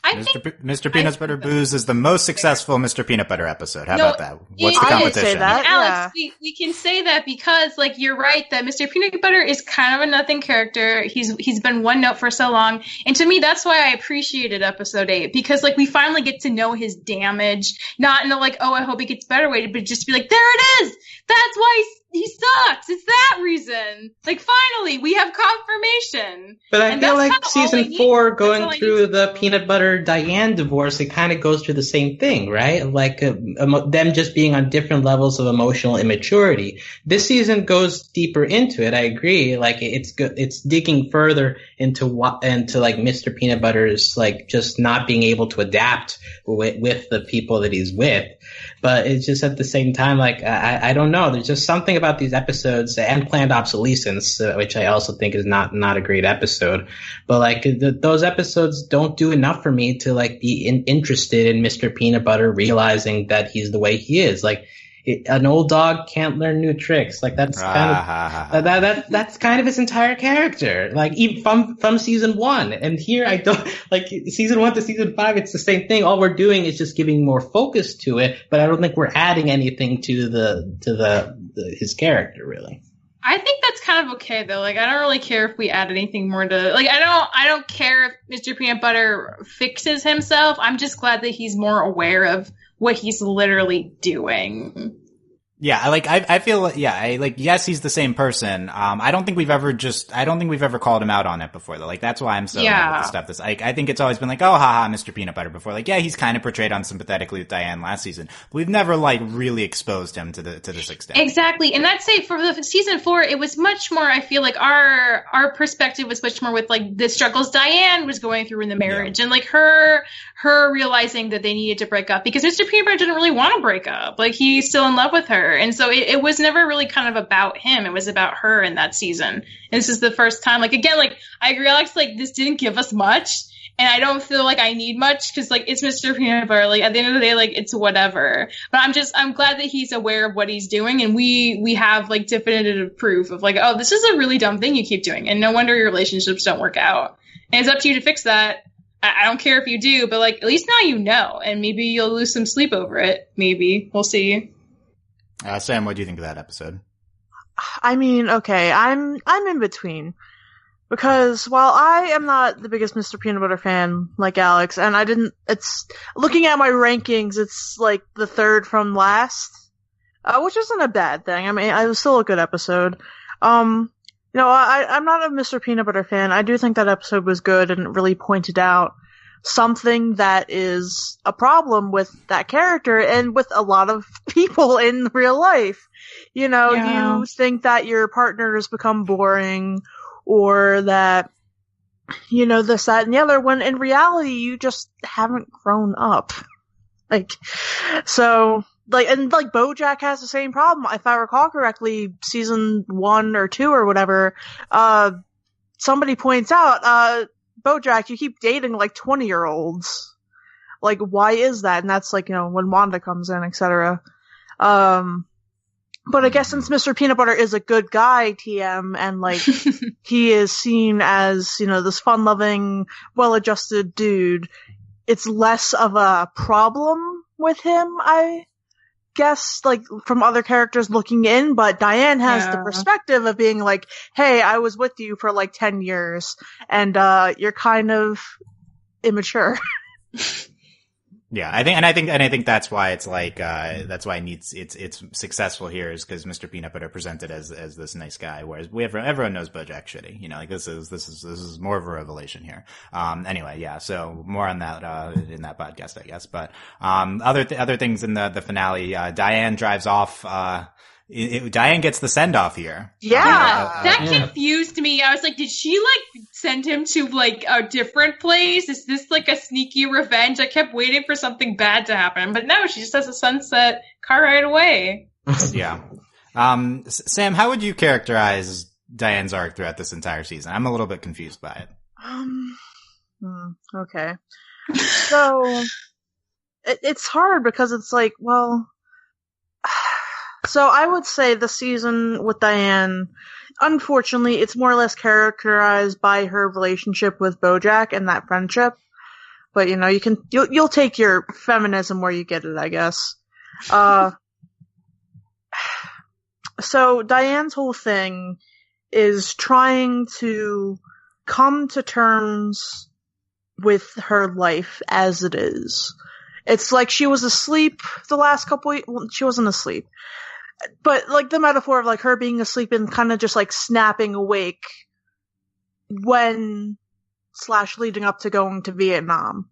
Mr. Peanut Butter Booze is the most successful Mr. Peanut Butter episode. How about that? What's the competition? Say that, Alex, we can say that because, like, you're right that Mr. Peanut Butter is kind of a nothing character. He's been one note for so long, and to me, that's why I appreciated episode 8, because, like, we finally get to know his damage, not in the like, oh, I hope he gets better way, but just be like, there it is. That's why he sucks. It's that reason. Like, finally, we have confirmation. But I feel like season 4, going through the Peanut Butter Diane divorce, it kind of goes through the same thing, right? Like, them just being on different levels of emotional immaturity. This season goes deeper into it. I agree. Like, it's digging further into like Mr. Peanut Butter's, like, just not being able to adapt with the people that he's with. But it's just at the same time, like, I don't know. There's just something about these episodes, and Planned Obsolescence, which I also think is not a great episode. But, like, those episodes don't do enough for me to, like, be interested in Mr. Peanut Butter realizing that he's the way he is. Like, an old dog can't learn new tricks. Like, that's kind of that's kind of his entire character. Like, even from season 1, and here I don't like season 1 to season 5. It's the same thing. All we're doing is just giving more focus to it, but I don't think we're adding anything to his character really. I think that's kind of okay though. Like, I don't really care if we add anything more to, like, I don't care if Mr. Peanut Butter fixes himself. I'm just glad that he's more aware of what he's literally doing. Yeah, I feel, yes, he's the same person. I don't think we've ever called him out on it before though. Like, that's why I'm so mad with the stuff that's, like, I think it's always been like, oh, haha, Mr. Peanut Butter before. Like, yeah, he's kind of portrayed unsympathetically with Diane last season, but we've never, like, really exposed him to this extent. Exactly. And I'd say for the season 4, it was much more, I feel like our perspective was much more with, like, the struggles Diane was going through in the marriage and, like, her realizing that they needed to break up because Mr. Peanut Butter didn't really want to break up. Like, he's still in love with her. And so it was never really kind of about him. It was about her in that season. And this is the first time, like, again, like, I agree, Alex, like, this didn't give us much. And I don't feel like I need much because, like, it's Mr. Peanut Butter. Like, at the end of the day, like, it's whatever. But I'm glad that he's aware of what he's doing. And we have, like, definitive proof of, like, oh, this is a really dumb thing you keep doing. And no wonder your relationships don't work out. And it's up to you to fix that. I don't care if you do, but, like, at least now you know. And maybe you'll lose some sleep over it. Maybe. We'll see. Sam, what do you think of that episode? I mean, okay, I'm in between. Because while I am not the biggest Mr. Peanut Butter fan like Alex, and it's, looking at my rankings, it's like the third from last, which isn't a bad thing. I mean, it was still a good episode. I'm not a Mr. Peanut Butter fan. I do think that episode was good and it really pointed out something that is a problem with that character and with a lot of people in real life. You think that your partner has become boring or that, this, that, and the other, when in reality you just haven't grown up. Like, so, like, and like BoJack has the same problem. If I recall correctly, season 1 or 2 or whatever, somebody points out, BoJack, you keep dating like 20-year-olds. Like, why is that? And that's like, when Wanda comes in, etc. But I guess since Mr. Peanut Butter is a good guy, TM, and like, he is seen as, this fun-loving, well-adjusted dude, it's less of a problem with him, I guess, like, from other characters looking in, but Diane has the perspective of being like, hey, I was with you for like 10 years, and you're kind of immature. Yeah, I think that's why it's like, that's why it's successful here is because Mr. Peanut Butter presented as this nice guy, whereas everyone knows BoJack shitty. Like this is more of a revelation here. Anyway, yeah, so more on that, in that podcast, I guess. But, other things in the finale, Diane drives off, Diane gets the send-off here. Yeah, that confused me. I was like, did she, like, send him to, like, a different place? Is this, like, a sneaky revenge? I kept waiting for something bad to happen. But no, she just has a sunset car right away. Yeah. Sam, how would you characterize Diane's arc throughout this entire season? I'm a little bit confused by it. Okay. So, it's hard because it's like, well... So I would say the season with Diane, unfortunately, it's more or less characterized by her relationship with BoJack and that friendship. But you'll take your feminism where you get it, I guess. So Diane's whole thing is trying to come to terms with her life as it is. It's like she was asleep the last couple weeks. Well, she wasn't asleep. But, like, the metaphor of, like, her being asleep and kind of just, like, snapping awake leading up to going to Vietnam.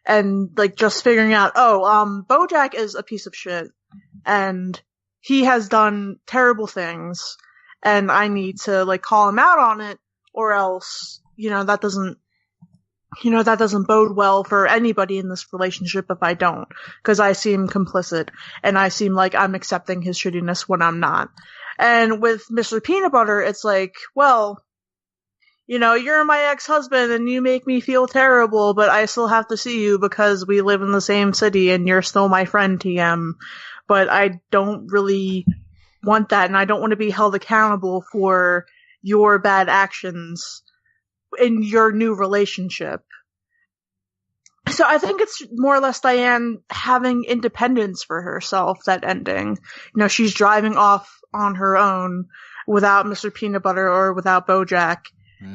And, like, just figuring out, BoJack is a piece of shit. And he has done terrible things. And I need to, like, call him out on it. Or else, that doesn't bode well for anybody in this relationship if I don't. Because I seem complicit, and I seem like I'm accepting his shittiness when I'm not. And with Mr. Peanut Butter, it's like, well, you're my ex-husband, and you make me feel terrible, but I still have to see you because we live in the same city, and you're still my friend, TM. But I don't really want that, and I don't want to be held accountable for your bad actions in your new relationship. So I think it's more or less Diane having independence for herself, that ending. She's driving off on her own without Mr. Peanut Butter or without BoJack.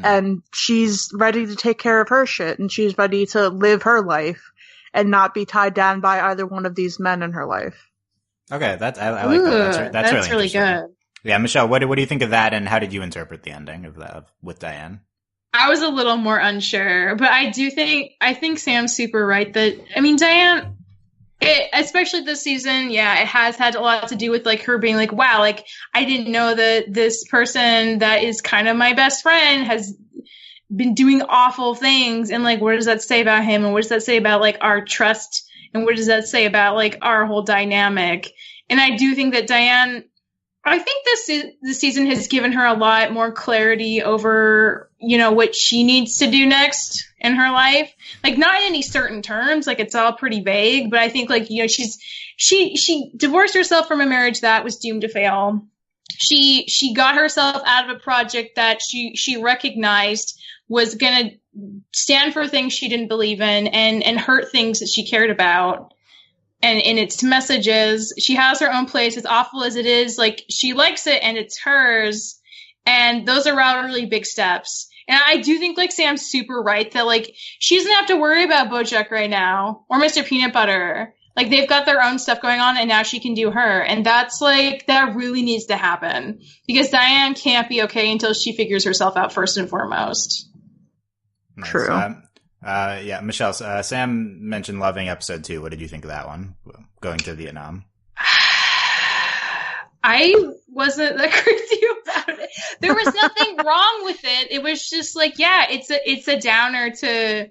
And she's ready to take care of her shit, and she's ready to live her life and not be tied down by either one of these men in her life. Okay, I like that. That's really good. Yeah, Michelle, what do you think of that, and how did you interpret the ending of that with Diane? I was a little more unsure, but I think Sam's super right that, I mean, Diane, especially this season, it has had a lot to do with, like, her being like, wow, like, I didn't know that this person that is kind of my best friend has been doing awful things, and, like, what does that say about him, and what does that say about, like, our trust, and what does that say about, like, our whole dynamic? And I do think that Diane, I think this season has given her a lot more clarity over, you know, what she needs to do next in her life. Like, not in any certain terms, like, it's all pretty vague, but I think, like, you know, she divorced herself from a marriage that was doomed to fail. She got herself out of a project that she recognized was gonna stand for things she didn't believe in and hurt things that she cared about. And in its messages, she has her own place, as awful as it is. Like, she likes it and it's hers. And those are all really big steps. And I do think, like, Sam's super right that, like, she doesn't have to worry about BoJack right now or Mr. Peanut Butter. Like, they've got their own stuff going on and now she can do her. And that's, like, that really needs to happen. Because Diane can't be okay until she figures herself out first and foremost. Nice. True. Yeah, Michelle, Sam mentioned loving episode 2. What did you think of that one? Going to Vietnam. I wasn't that crazy about it. There was nothing wrong with it. It was just like, it's a downer to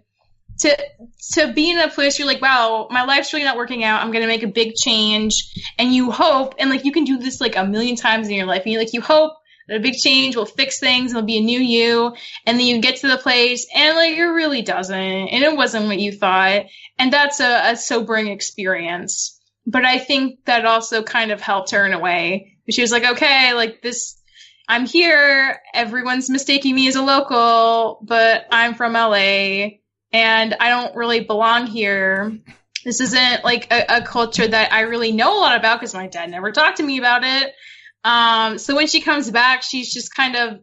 be in a place you're like, wow, my life's really not working out. I'm going to make a big change. And you hope, and, like, you can do this, like, a million times in your life. And you hope that a big change will fix things, and it'll be a new you, and then you get to the place, and, like, it really doesn't, and it wasn't what you thought, and that's a sobering experience. But I think that also kind of helped her in a way. She was like, okay, like, this, I'm here, everyone's mistaking me as a local, but I'm from LA, and I don't really belong here. This isn't, like, a culture that I really know a lot about, because my dad never talked to me about it. So when she comes back, she's just kind of,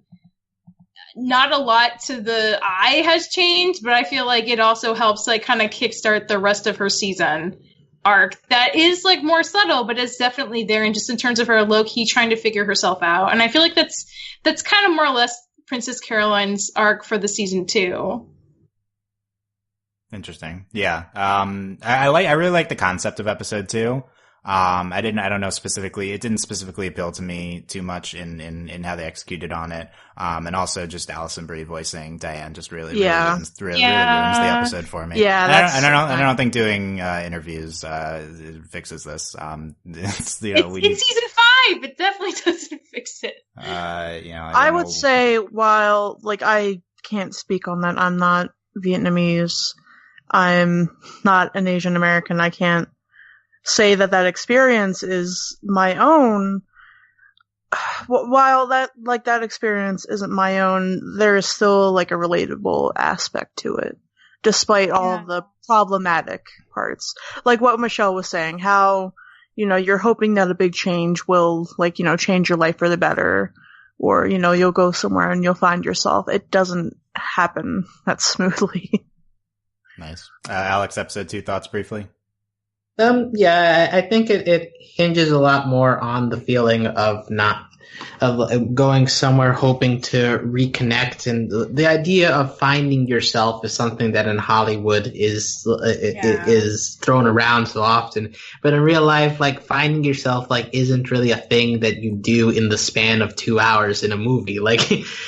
not a lot to the eye has changed, but I feel like it also helps, like, kind of kickstart the rest of her season arc that is, like, more subtle, but it's definitely there, and just in terms of her low-key trying to figure herself out. And I feel like that's kind of more or less Princess Caroline's arc for the season 2. Interesting. Yeah. I really like the concept of episode 2. I don't know specifically, it didn't specifically appeal to me too much in how they executed on it. And also just Alison Brie voicing Diane just really ruins the episode for me. Yeah. I don't think doing, interviews, fixes this. It's, you know, it's season 5. It definitely doesn't fix it. I would say, while, like, I can't speak on that. I'm not Vietnamese. I'm not an Asian American. I can't say that experience is my own. While that experience isn't my own, there is still, like, a relatable aspect to it, despite all of the problematic parts. Like what Michelle was saying, how, you know, you're hoping that a big change will, like, you know, change your life for the better, or, you know, you'll go somewhere and you'll find yourself. It doesn't happen that smoothly. Nice. Alex, episode 2 thoughts briefly? I think it hinges a lot more on the feeling of going somewhere hoping to reconnect, and the idea of finding yourself is something that in Hollywood is thrown around so often, but in real life, like, finding yourself, like, isn't really a thing that you do in the span of 2 hours in a movie. Like,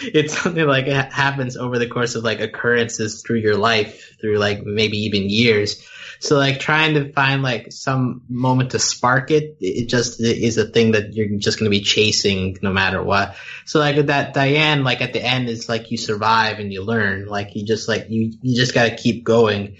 it's something, like, it happens over the course of, like, occurrences through your life, through, like, maybe even years. So, like, trying to find, like, some moment to spark it just is a thing that you're just going to be chasing no matter what. So, like, that Diane, like, at the end, it's like you survive and you learn. Like, you just got to keep going.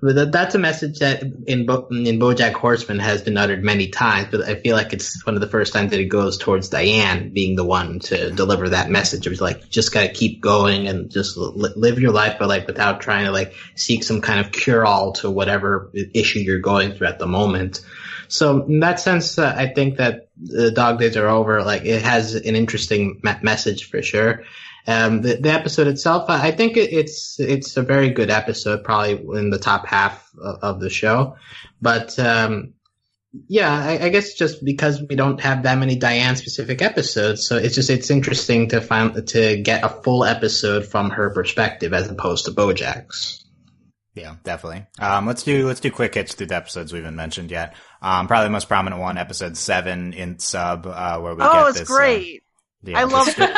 That's a message that in BoJack Horseman has been uttered many times, but I feel like it's one of the first times that it goes towards Diane being the one to deliver that message. It was like, just gotta keep going and just live your life, but like without trying to like seek some kind of cure-all to whatever issue you're going through at the moment. So in that sense, I think that the Dog Days Are Over, like it has an interesting message for sure. The episode itself, I think it's a very good episode, probably in the top half of the show. But yeah, I guess just because we don't have that many Diane specific episodes, so it's interesting to get a full episode from her perspective as opposed to BoJack's. Yeah, definitely. Let's do quick hits through the episodes we haven't mentioned yet. Probably the most prominent one, episode 7 in sub, where we get this. Oh, it's great. I love it.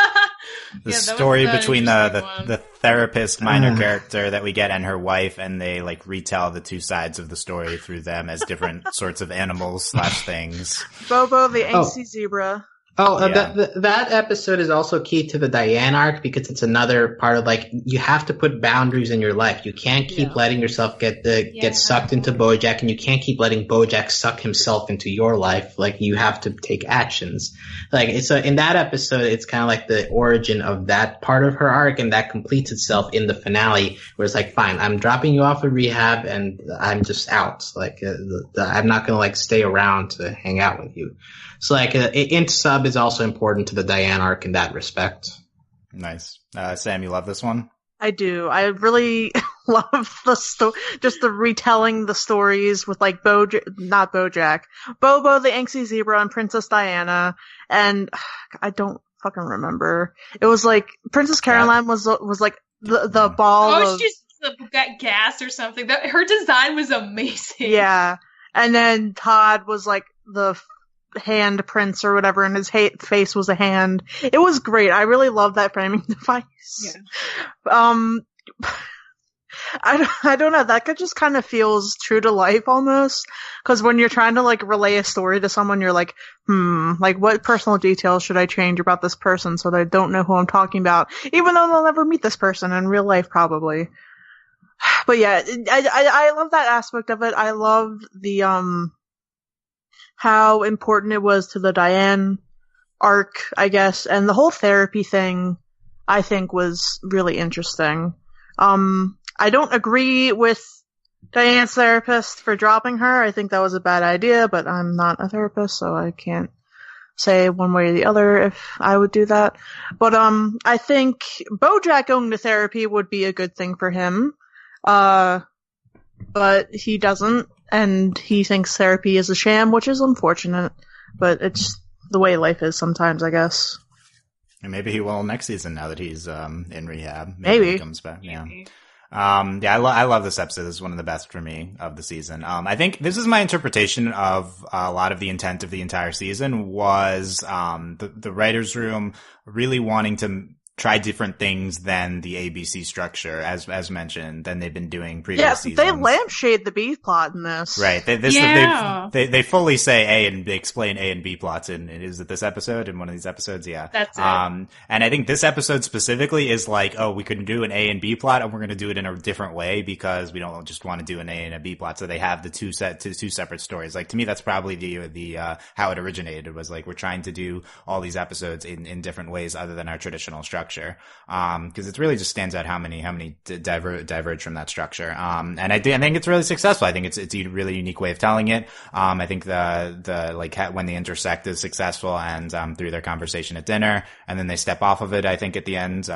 The story between the therapist minor character that we get and her wife, and they like retell the two sides of the story through them as different sorts of animals / things. Bobo, the angsty zebra. That episode is also key to the Diane arc because it's another part of like you have to put boundaries in your life. You can't keep letting yourself get sucked into BoJack, and you can't keep letting BoJack suck himself into your life. Like you have to take actions. Like in that episode, it's kind of like the origin of that part of her arc, and that completes itself in the finale, where it's like, fine, I'm dropping you off of rehab, and I'm just out. Like I'm not gonna like stay around to hang out with you. So, like, int sub is also important to the Diane arc in that respect. Nice. Sam, you love this one? I do. I really love just the retelling the stories with, like, not BoJack, Bobo, the angsty zebra, and Princess Diana, and I don't fucking remember. It was, like, Princess Caroline was like, the ball of... she's got gas or something. Her design was amazing. Yeah. And then Todd was, like, the hand prince or whatever, and his face was a hand. It was great. I really love that framing device. Yeah. I don't know. That just kind of feels true to life almost. Because when you're trying to like relay a story to someone, you're like, like what personal details should I change about this person so that I don't know who I'm talking about, even though they'll never meet this person in real life probably. But yeah, I love that aspect of it. I love the how important it was to the Diane arc, I guess, and the whole therapy thing, I think, was really interesting. I don't agree with Diane's therapist for dropping her. I think that was a bad idea, but I'm not a therapist, so I can't say one way or the other if I would do that. But I think BoJack going to therapy would be a good thing for him. But he doesn't. And he thinks therapy is a sham, which is unfortunate, but it's the way life is sometimes, I guess. And maybe he will next season now that he's in rehab. Maybe he comes back. Yeah. I love this episode. This is one of the best for me of the season. I think this is my interpretation of a lot of the intent of the entire season was the writers' room really wanting to try different things than the ABC structure, as mentioned, than they've been doing previous seasons. They lampshade the B plot in this. Right. They fully say A and they explain A and B plots is it this episode? In one of these episodes? Yeah. That's it. And I think this episode specifically is like, oh, we could do an A and B plot and we're going to do it in a different way because we don't just want to do an A and a B plot. So they have the two separate stories. Like, to me, that's probably the how it originated, was like, we're trying to do all these episodes in different ways other than our traditional structure. Because it really just stands out how many diverge from that structure. And I think it's really successful. I think it's a really unique way of telling it. I think the when they intersect is successful, and through their conversation at dinner, and then they step off of it, I think at the end,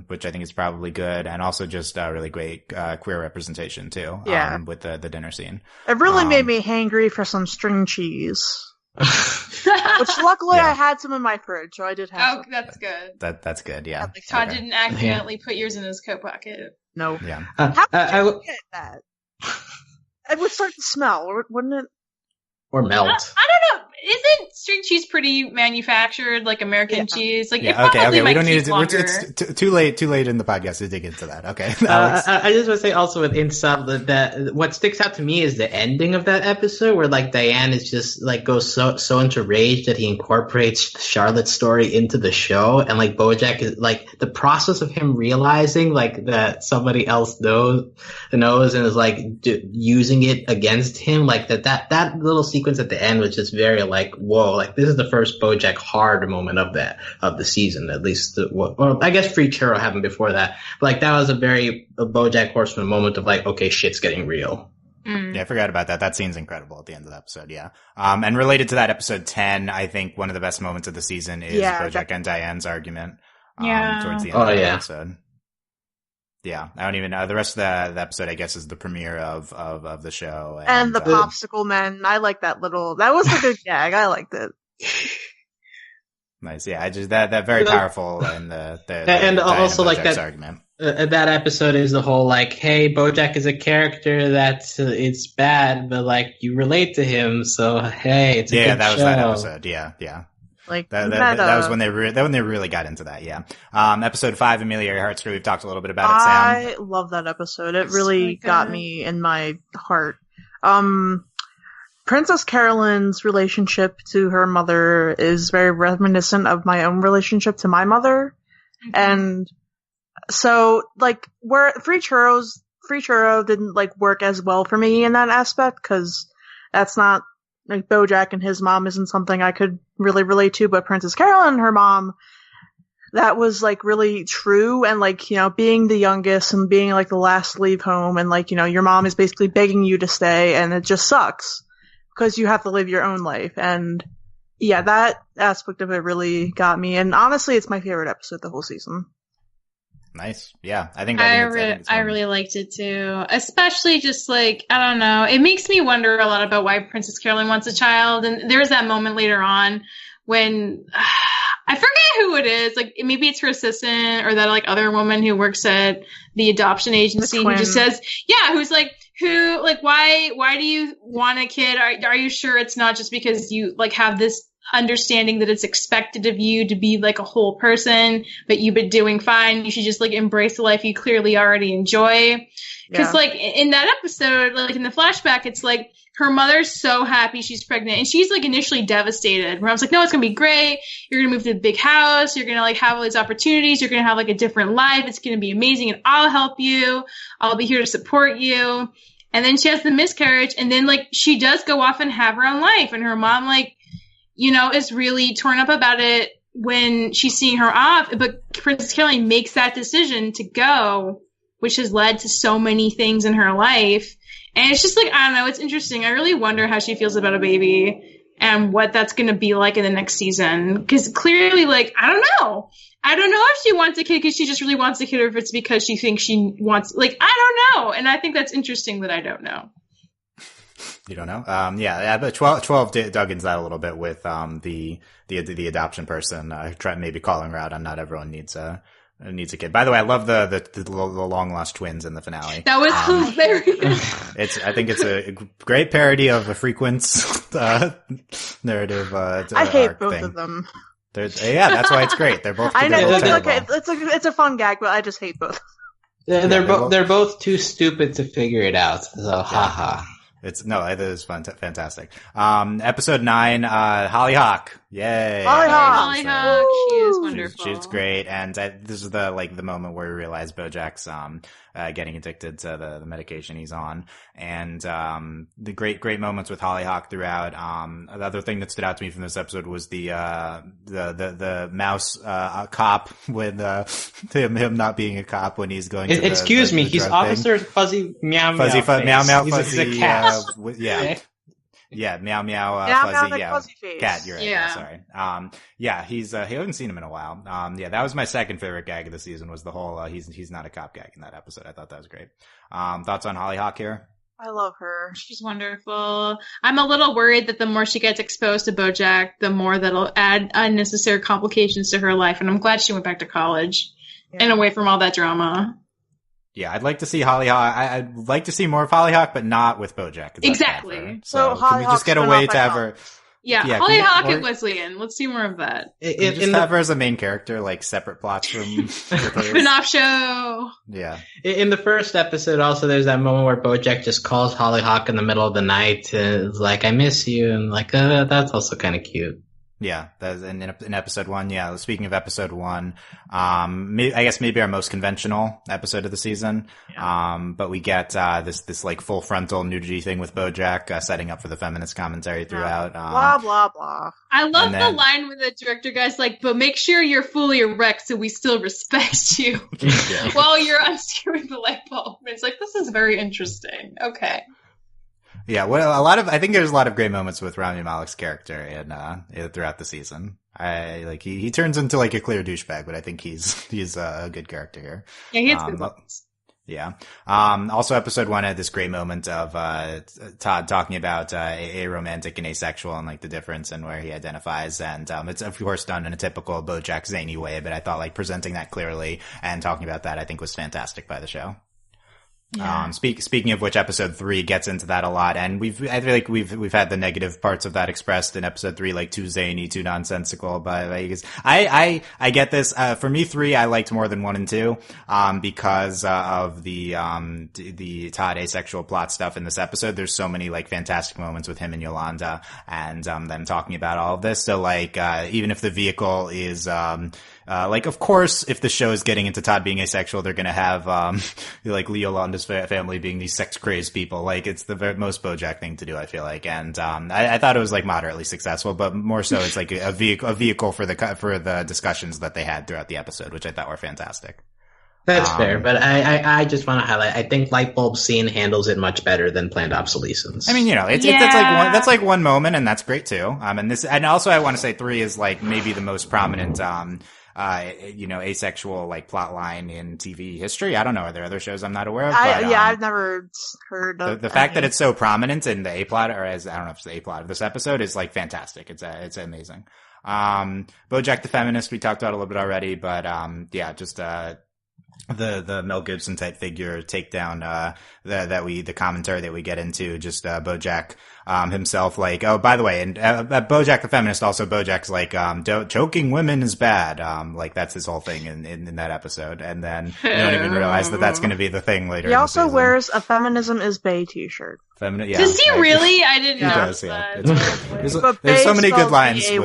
which I think is probably good, and also just really great queer representation too. Yeah. With the dinner scene. It really made me hangry for some string cheese. Which luckily I had some in my fridge, so I did have some. That's good. That's good, yeah. Todd didn't accidentally put yours in his coat pocket. No. Yeah. How would you get that? It would start to smell, wouldn't it? Or melt. I don't know. Isn't string cheese pretty manufactured, like American cheese? Like, okay. We don't need to. It's too late in the podcast to dig into that. Okay. I just want to say also with Insub that what sticks out to me is the ending of that episode, where like Diane is just like goes so into rage that he incorporates Charlotte's story into the show, and like BoJack is like the process of him realizing like that somebody else knows and is like using it against him, like that little sequence at the end was just very like, whoa, like this is the first BoJack hard moment of the season, at least. Well, I guess Free Churro happened before that, but like that was a BoJack Horseman moment of like, okay, shit's getting real. Yeah, I forgot about that. That scene's incredible at the end of the episode, yeah. And related to that, episode 10, I think one of the best moments of the season is BoJack and Diane's argument. Towards the end of the episode. Yeah, I don't even know. The rest of the episode, I guess, is the premiere of the show. And the popsicle men. I like that was a good gag. I liked it. Nice, yeah. I just that very powerful and and also like that argument. That episode is the whole like, hey, BoJack is a character that it's bad, but like you relate to him, so hey, it's a good that was show. that episode. Yeah. Like that was when they really got into that. Yeah. Episode 5, Amelia Earhart's Crew. We've talked a little bit about it, Sam. I love that episode. It really got me in my heart. Princess Carolyn's relationship to her mother is very reminiscent of my own relationship to my mother. Mm-hmm. And so, like, where Free Churro didn't, like, work as well for me in that aspect, because that's not, like, BoJack and his mom isn't something I could really relate to, but Princess Carolyn and her mom, that was, like, really true, and, like, you know, being the youngest and being, like, the last to leave home, and, like, you know, your mom is basically begging you to stay, and it just sucks, because you have to live your own life, and, yeah, that aspect of it really got me, and honestly, it's my favorite episode the whole season. Nice. Yeah. I really liked it too. Especially just like, I don't know. It makes me wonder a lot about why Princess Carolyn wants a child. And there's that moment later on when I forget who it is. Like maybe it's her assistant or that like other woman who works at the adoption agency who just says, who's like, why do you want a kid? Are you sure it's not just because you like have this understanding that it's expected of you to be like a whole person, but you've been doing fine. You should just like embrace the life you clearly already enjoy. Because like in that episode, like in the flashback, it's like her mother's so happy she's pregnant, and she's like initially devastated. Where I was like, no, it's gonna be great. You're gonna move to the big house. You're gonna like have all these opportunities. You're gonna have like a different life. It's gonna be amazing, and I'll help you. I'll be here to support you. And then she has the miscarriage, and then like she does go off and have her own life, and her mom like, you know, is really torn up about it when she's seeing her off. But Princess Carolyn makes that decision to go, which has led to so many things in her life. And it's just like, I don't know, it's interesting. I really wonder how she feels about a baby and what that's going to be like in the next season. Because clearly, like, I don't know. I don't know if she wants a kid because she just really wants a kid, or if it's because she thinks she wants, like, I don't know. And I think that's interesting that I don't know. You don't know? But 12 dug into that a little bit with the adoption person, maybe calling her out on not everyone needs a kid. By the way, I love the long lost twins in the finale. That was hilarious. I think it's a great parody of a frequent narrative. I hate both of them. That's why it's great. They're both. I know. It's a fun gag, but I just hate both. They're both too stupid to figure it out. So haha. It is fun, fantastic. Episode 9, Hollyhock. Yay. Hollyhock. She is wonderful. She's great. And this is the moment where we realize BoJack's, getting addicted to the medication he's on. And, the great moments with Hollyhock throughout. The other thing that stood out to me from this episode was the mouse, cop with, him not being a cop when he's going to excuse me, he's Officer Fuzzy Meow Meow. Meow Meow Fuzzy. He's a cat. Yeah, Meow Meow, Fuzzy, fuzzy face. Cat, you're right, sorry. He haven't seen him in a while. That was my second favorite gag of the season, was the whole, he's not a cop gag in that episode. I thought that was great. Thoughts on Hollyhock here? I love her. She's wonderful. I'm a little worried that the more she gets exposed to BoJack, the more that'll add unnecessary complications to her life, and I'm glad she went back to college and away from all that drama. Yeah, I'd like to see Hollyhock. I'd like to see more of Hollyhock, but not with BoJack. Exactly. So can we just get a way to have her? Yeah, Hollyhock and Wesleyan. Let's see more of that. Just have her as a main character, like separate plots from spin-off show. Yeah. In the first episode, also, there's that moment where BoJack just calls Hollyhock in the middle of the night and is like, "I miss you," and like, that's also kind of cute. Yeah, that's in episode 1. Yeah, speaking of episode 1, I guess maybe our most conventional episode of the season. Yeah. But we get this like full frontal nudity thing with BoJack, setting up for the feminist commentary throughout. Blah blah blah. I love the line where the director guy's like, "But make sure you're fully erect so we still respect you while you're unscrewing the light bulb." And it's like, this is very interesting. Okay. Yeah, well, I think there's a lot of great moments with Rami Malek's character throughout the season. He turns into like a clear douchebag, but I think he's a good character here. Yeah, he has good moments. Yeah. Also episode 1 had this great moment of, Todd talking about, aromantic and asexual and like the difference and where he identifies. And, it's of course done in a typical BoJack zany way, but I thought like presenting that clearly and talking about that I think was fantastic by the show. Yeah. Speaking of which, episode 3 gets into that a lot, and I feel like we've had the negative parts of that expressed in episode 3, like too zany, too nonsensical, but like, I get this. For me, 3, I liked more than 1 and 2, because, of the Todd asexual plot stuff in this episode. There's so many, like, fantastic moments with him and Yolanda, and, them talking about all of this. So, like, even if the vehicle is, like, of course, if the show is getting into Todd being asexual, they're gonna have, like, Yolanda's family being these sex-crazed people. Like, it's the most BoJack thing to do, I feel like. And, I thought it was, like, moderately successful, but more so it's, like, a vehicle for the discussions that they had throughout the episode, which I thought were fantastic. That's fair, but I just want to highlight, I think Light Bulb Scene handles it much better than Planned Obsolescence. I mean, that's like one moment, and that's great too. And also I want to say 3 is, like, maybe the most prominent, asexual, like, plot line in TV history. I don't know. Are there other shows I'm not aware of? I've never heard of the fact that it's so prominent in the A plot, or as I don't know if it's the A plot of this episode, is like fantastic. It's amazing. BoJack the Feminist we talked about a little bit already, but just the Mel Gibson type figure takedown, the commentary that we get into, just BoJack himself, like, oh, by the way, and BoJack the Feminist, also BoJack's like, choking women is bad, like that's his whole thing in that episode, and then you don't even realize that that's going to be the thing later. He also wears a "Feminism is Bae" t-shirt. Yeah, does he really? I didn't know. Does, yeah. There's so many good lines with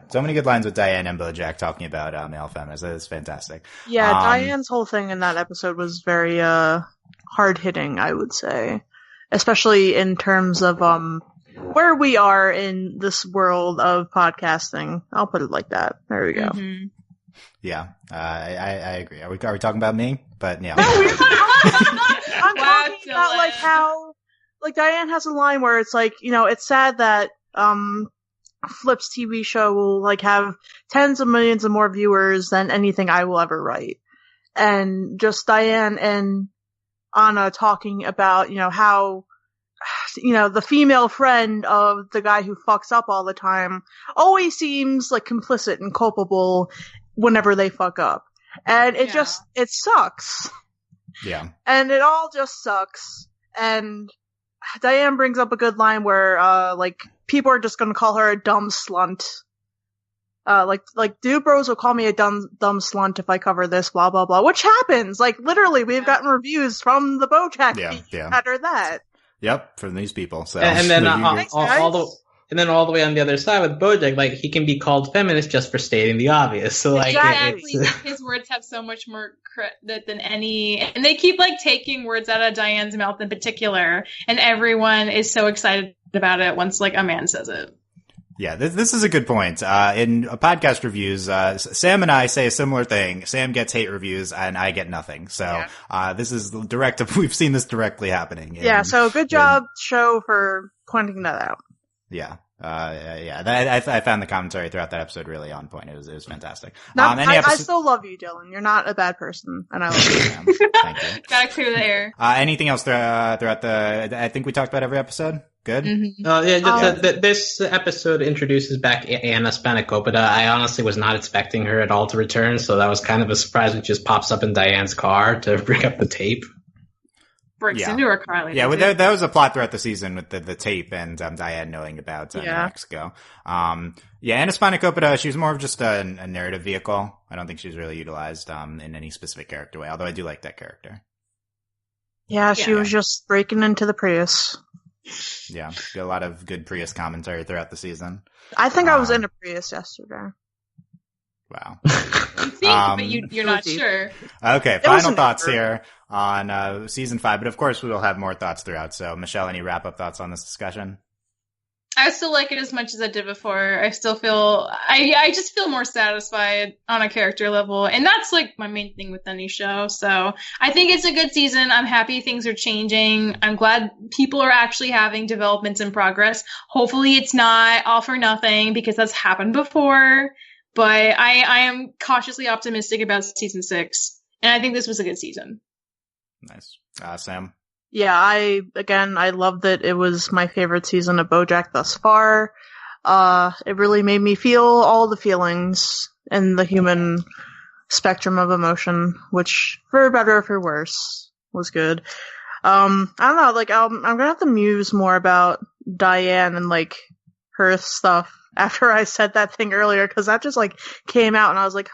so many good lines with Diane and BoJack talking about male feminism. It's fantastic. Yeah, Diane's whole thing in that episode was very hard hitting, I would say, especially in terms of where we are in this world of podcasting. I'll put it like that. There we go. Mm-hmm. Yeah, I agree. Are we talking about me? But yeah. No, I'm talking about like how, like, Diane has a line where it's like, it's sad that Flip's TV show will like have tens of millions of more viewers than anything I will ever write. And just Diane and Anna talking about, how, the female friend of the guy who fucks up all the time always seems like complicit and culpable whenever they fuck up. And it sucks. Yeah. And it all just sucks. And Diane brings up a good line where, like, people are just gonna call her a dumb slunt. Like dude bros will call me a dumb slunt if I cover this, blah, blah, blah, which happens. Like, literally, we've gotten reviews from the BoJack feed after that. Yep, from these people. So. And then all the way on the other side with BoJack, like, he can be called feminist just for stating the obvious. So, like, exactly. His words have so much more credit than any, and they keep like taking words out of Diane's mouth in particular, and everyone is so excited about it once like a man says it. Yeah, this is a good point. In podcast reviews, Sam and I say a similar thing. Sam gets hate reviews and I get nothing. So, this is direct. We've seen this directly happening. So good job, show, for pointing that out. Yeah. I found the commentary throughout that episode really on point. It was fantastic. I still love you, Dylan. You're not a bad person, and I love you. Thank you. Gotta clear the air. Anything else throughout I think we talked about every episode. Good. Mm-hmm. This episode introduces back Anna Spanakopita. I honestly was not expecting her at all to return, so that was kind of a surprise when she just pops up in Diane's car to bring up the tape. Breaks into her car. Like that was a plot throughout the season with the tape and Diane knowing about New Mexico. Anna Spanakopita, she was more of just a narrative vehicle. I don't think she was really utilized in any specific character way, although I do like that character. Yeah, she was just breaking into the Prius. Yeah, get a lot of good Prius commentary throughout the season. I think I was in a Prius yesterday. Wow. You think, but you're not sure. Okay, final thoughts here on season 5, but of course we will have more thoughts throughout. So, Michelle, any wrap-up thoughts on this discussion? I still like it as much as I did before. I still feel, I just feel more satisfied on a character level. And that's like my main thing with any show. So I think it's a good season. I'm happy things are changing. I'm glad people are actually having developments in progress. Hopefully it's not all for nothing because that's happened before. But I am cautiously optimistic about season 6. And I think this was a good season. Nice. Sam? Yeah, I love that it was my favorite season of BoJack thus far. It really made me feel all the feelings in the human spectrum of emotion, which, for better or for worse, was good. I don't know, like, I'm gonna have to muse more about Diane and, like, her stuff after I said that thing earlier, because that just, like, came out and I was like,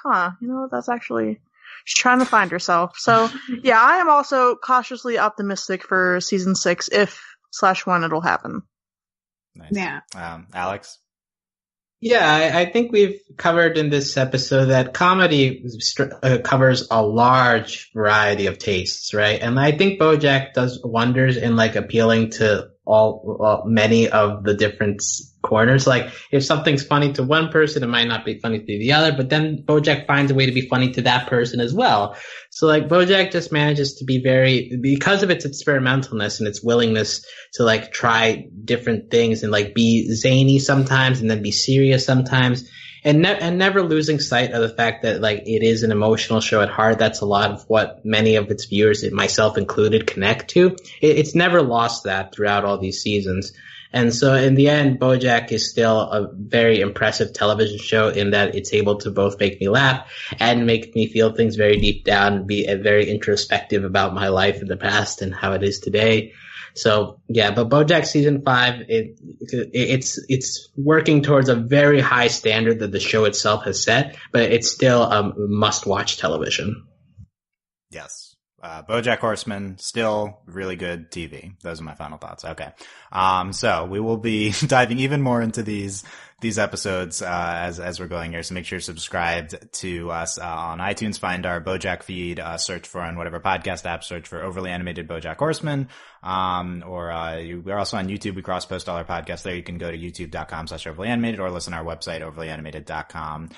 that's actually... She's trying to find herself. So, yeah, I am also cautiously optimistic for season 6 if/when it'll happen. Nice. Yeah. Alex? Yeah, I think we've covered in this episode that comedy covers a large variety of tastes, right? And I think BoJack does wonders in like appealing to many of the different corners. Like if something's funny to one person, it might not be funny to the other, but then BoJack finds a way to be funny to that person as well. So like BoJack just manages to be because of its experimentalness and its willingness to like try different things and like be zany sometimes and then be serious sometimes. And never losing sight of the fact that like it is an emotional show at heart. That's a lot of what many of its viewers, myself included, connect to. It's never lost that throughout all these seasons. And so in the end, BoJack is still a very impressive television show in that it's able to both make me laugh and make me feel things very deep down and be very introspective about my life in the past and how it is today. So yeah, but BoJack season 5, it's working towards a very high standard that the show itself has set, but it's still a must-watch television. Yes. BoJack Horseman, still really good TV. Those are my final thoughts. Okay. So we will be diving even more into these episodes, as we're going here. So make sure you're subscribed to us, on iTunes. Find our BoJack feed, search for on whatever podcast app, search for Overly Animated BoJack Horseman. We're also on YouTube. We cross-post all our podcasts there. You can go to youtube.com/overlyanimated or listen to our website, overlyanimated.com.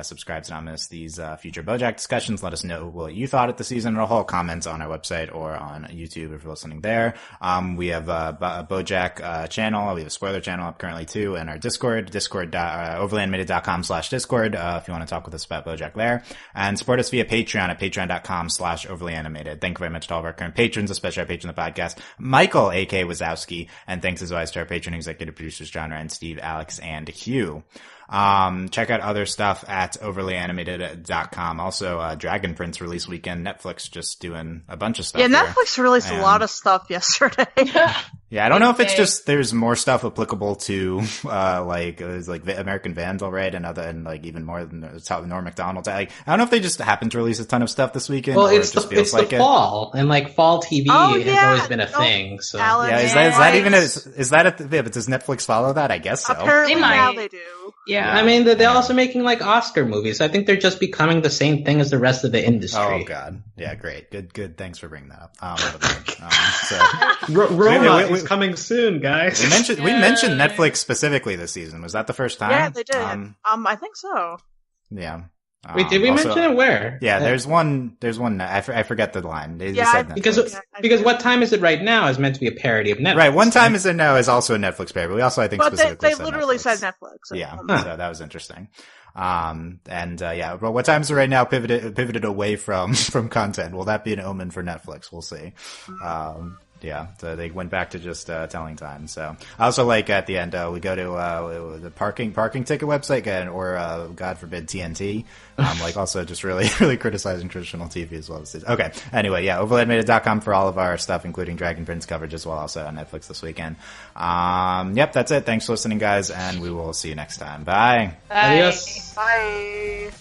Subscribe to not miss these, future BoJack discussions. Let us know what you thought of the season. Or whole comments on our website or on YouTube if you're listening there. We have a BoJack, channel. We have a spoiler channel up currently too, and our Discord, overlyanimated.com/Discord, if you want to talk with us about BoJack there. And support us via Patreon at patreon.com/overlyanimated. Thank you very much to all of our current patrons, especially our patron of the podcast, Michael, A.K. Wazowski, and thanks as always to our patron executive producers, John Ryan, Steve, Alex, and Hugh. Check out other stuff at overlyanimated.com. Also, Dragon Prince release weekend. Netflix just doing a bunch of stuff. Yeah, Netflix released a lot of stuff yesterday. Yeah, I don't know if it's just there's more stuff applicable to like American Vandal, right, and like even more than Norm Macdonald. Like, I don't know if they just happened to release a ton of stuff this weekend. Well, or it's the fall, and like fall TV has always been a thing. So yeah, is that even but does Netflix follow that? I guess so. Apparently now they do. Yeah, I mean they're also making like Oscar movies. I think they're just becoming the same thing as the rest of the industry. Oh God, yeah, great, good. Thanks for bringing that up. Roma is coming soon, guys. We mentioned Netflix specifically this season. Was that the first time? Yeah, they did. I think so. Yeah. Wait, did we mention it where? Yeah, there's one. I forget the line. They said because what time is it right now is meant to be a parody of Netflix. Right, one time is it now is also a Netflix parody. We also, I think, but specifically they literally said Netflix. Yeah, so that was interesting. But what time is it right now? Pivoted away from content. Will that be an omen for Netflix? We'll see. Yeah, so they went back to just telling time. So I also like at the end we go to the parking ticket website or God forbid TNT. Like also just really criticizing traditional TV as well. Okay, anyway, yeah, overlyanimated.com for all of our stuff, including Dragon Prince coverage as well, also on Netflix this weekend. Yep, that's it. Thanks for listening, guys, and we will see you next time. Bye. Bye. Adios. Bye.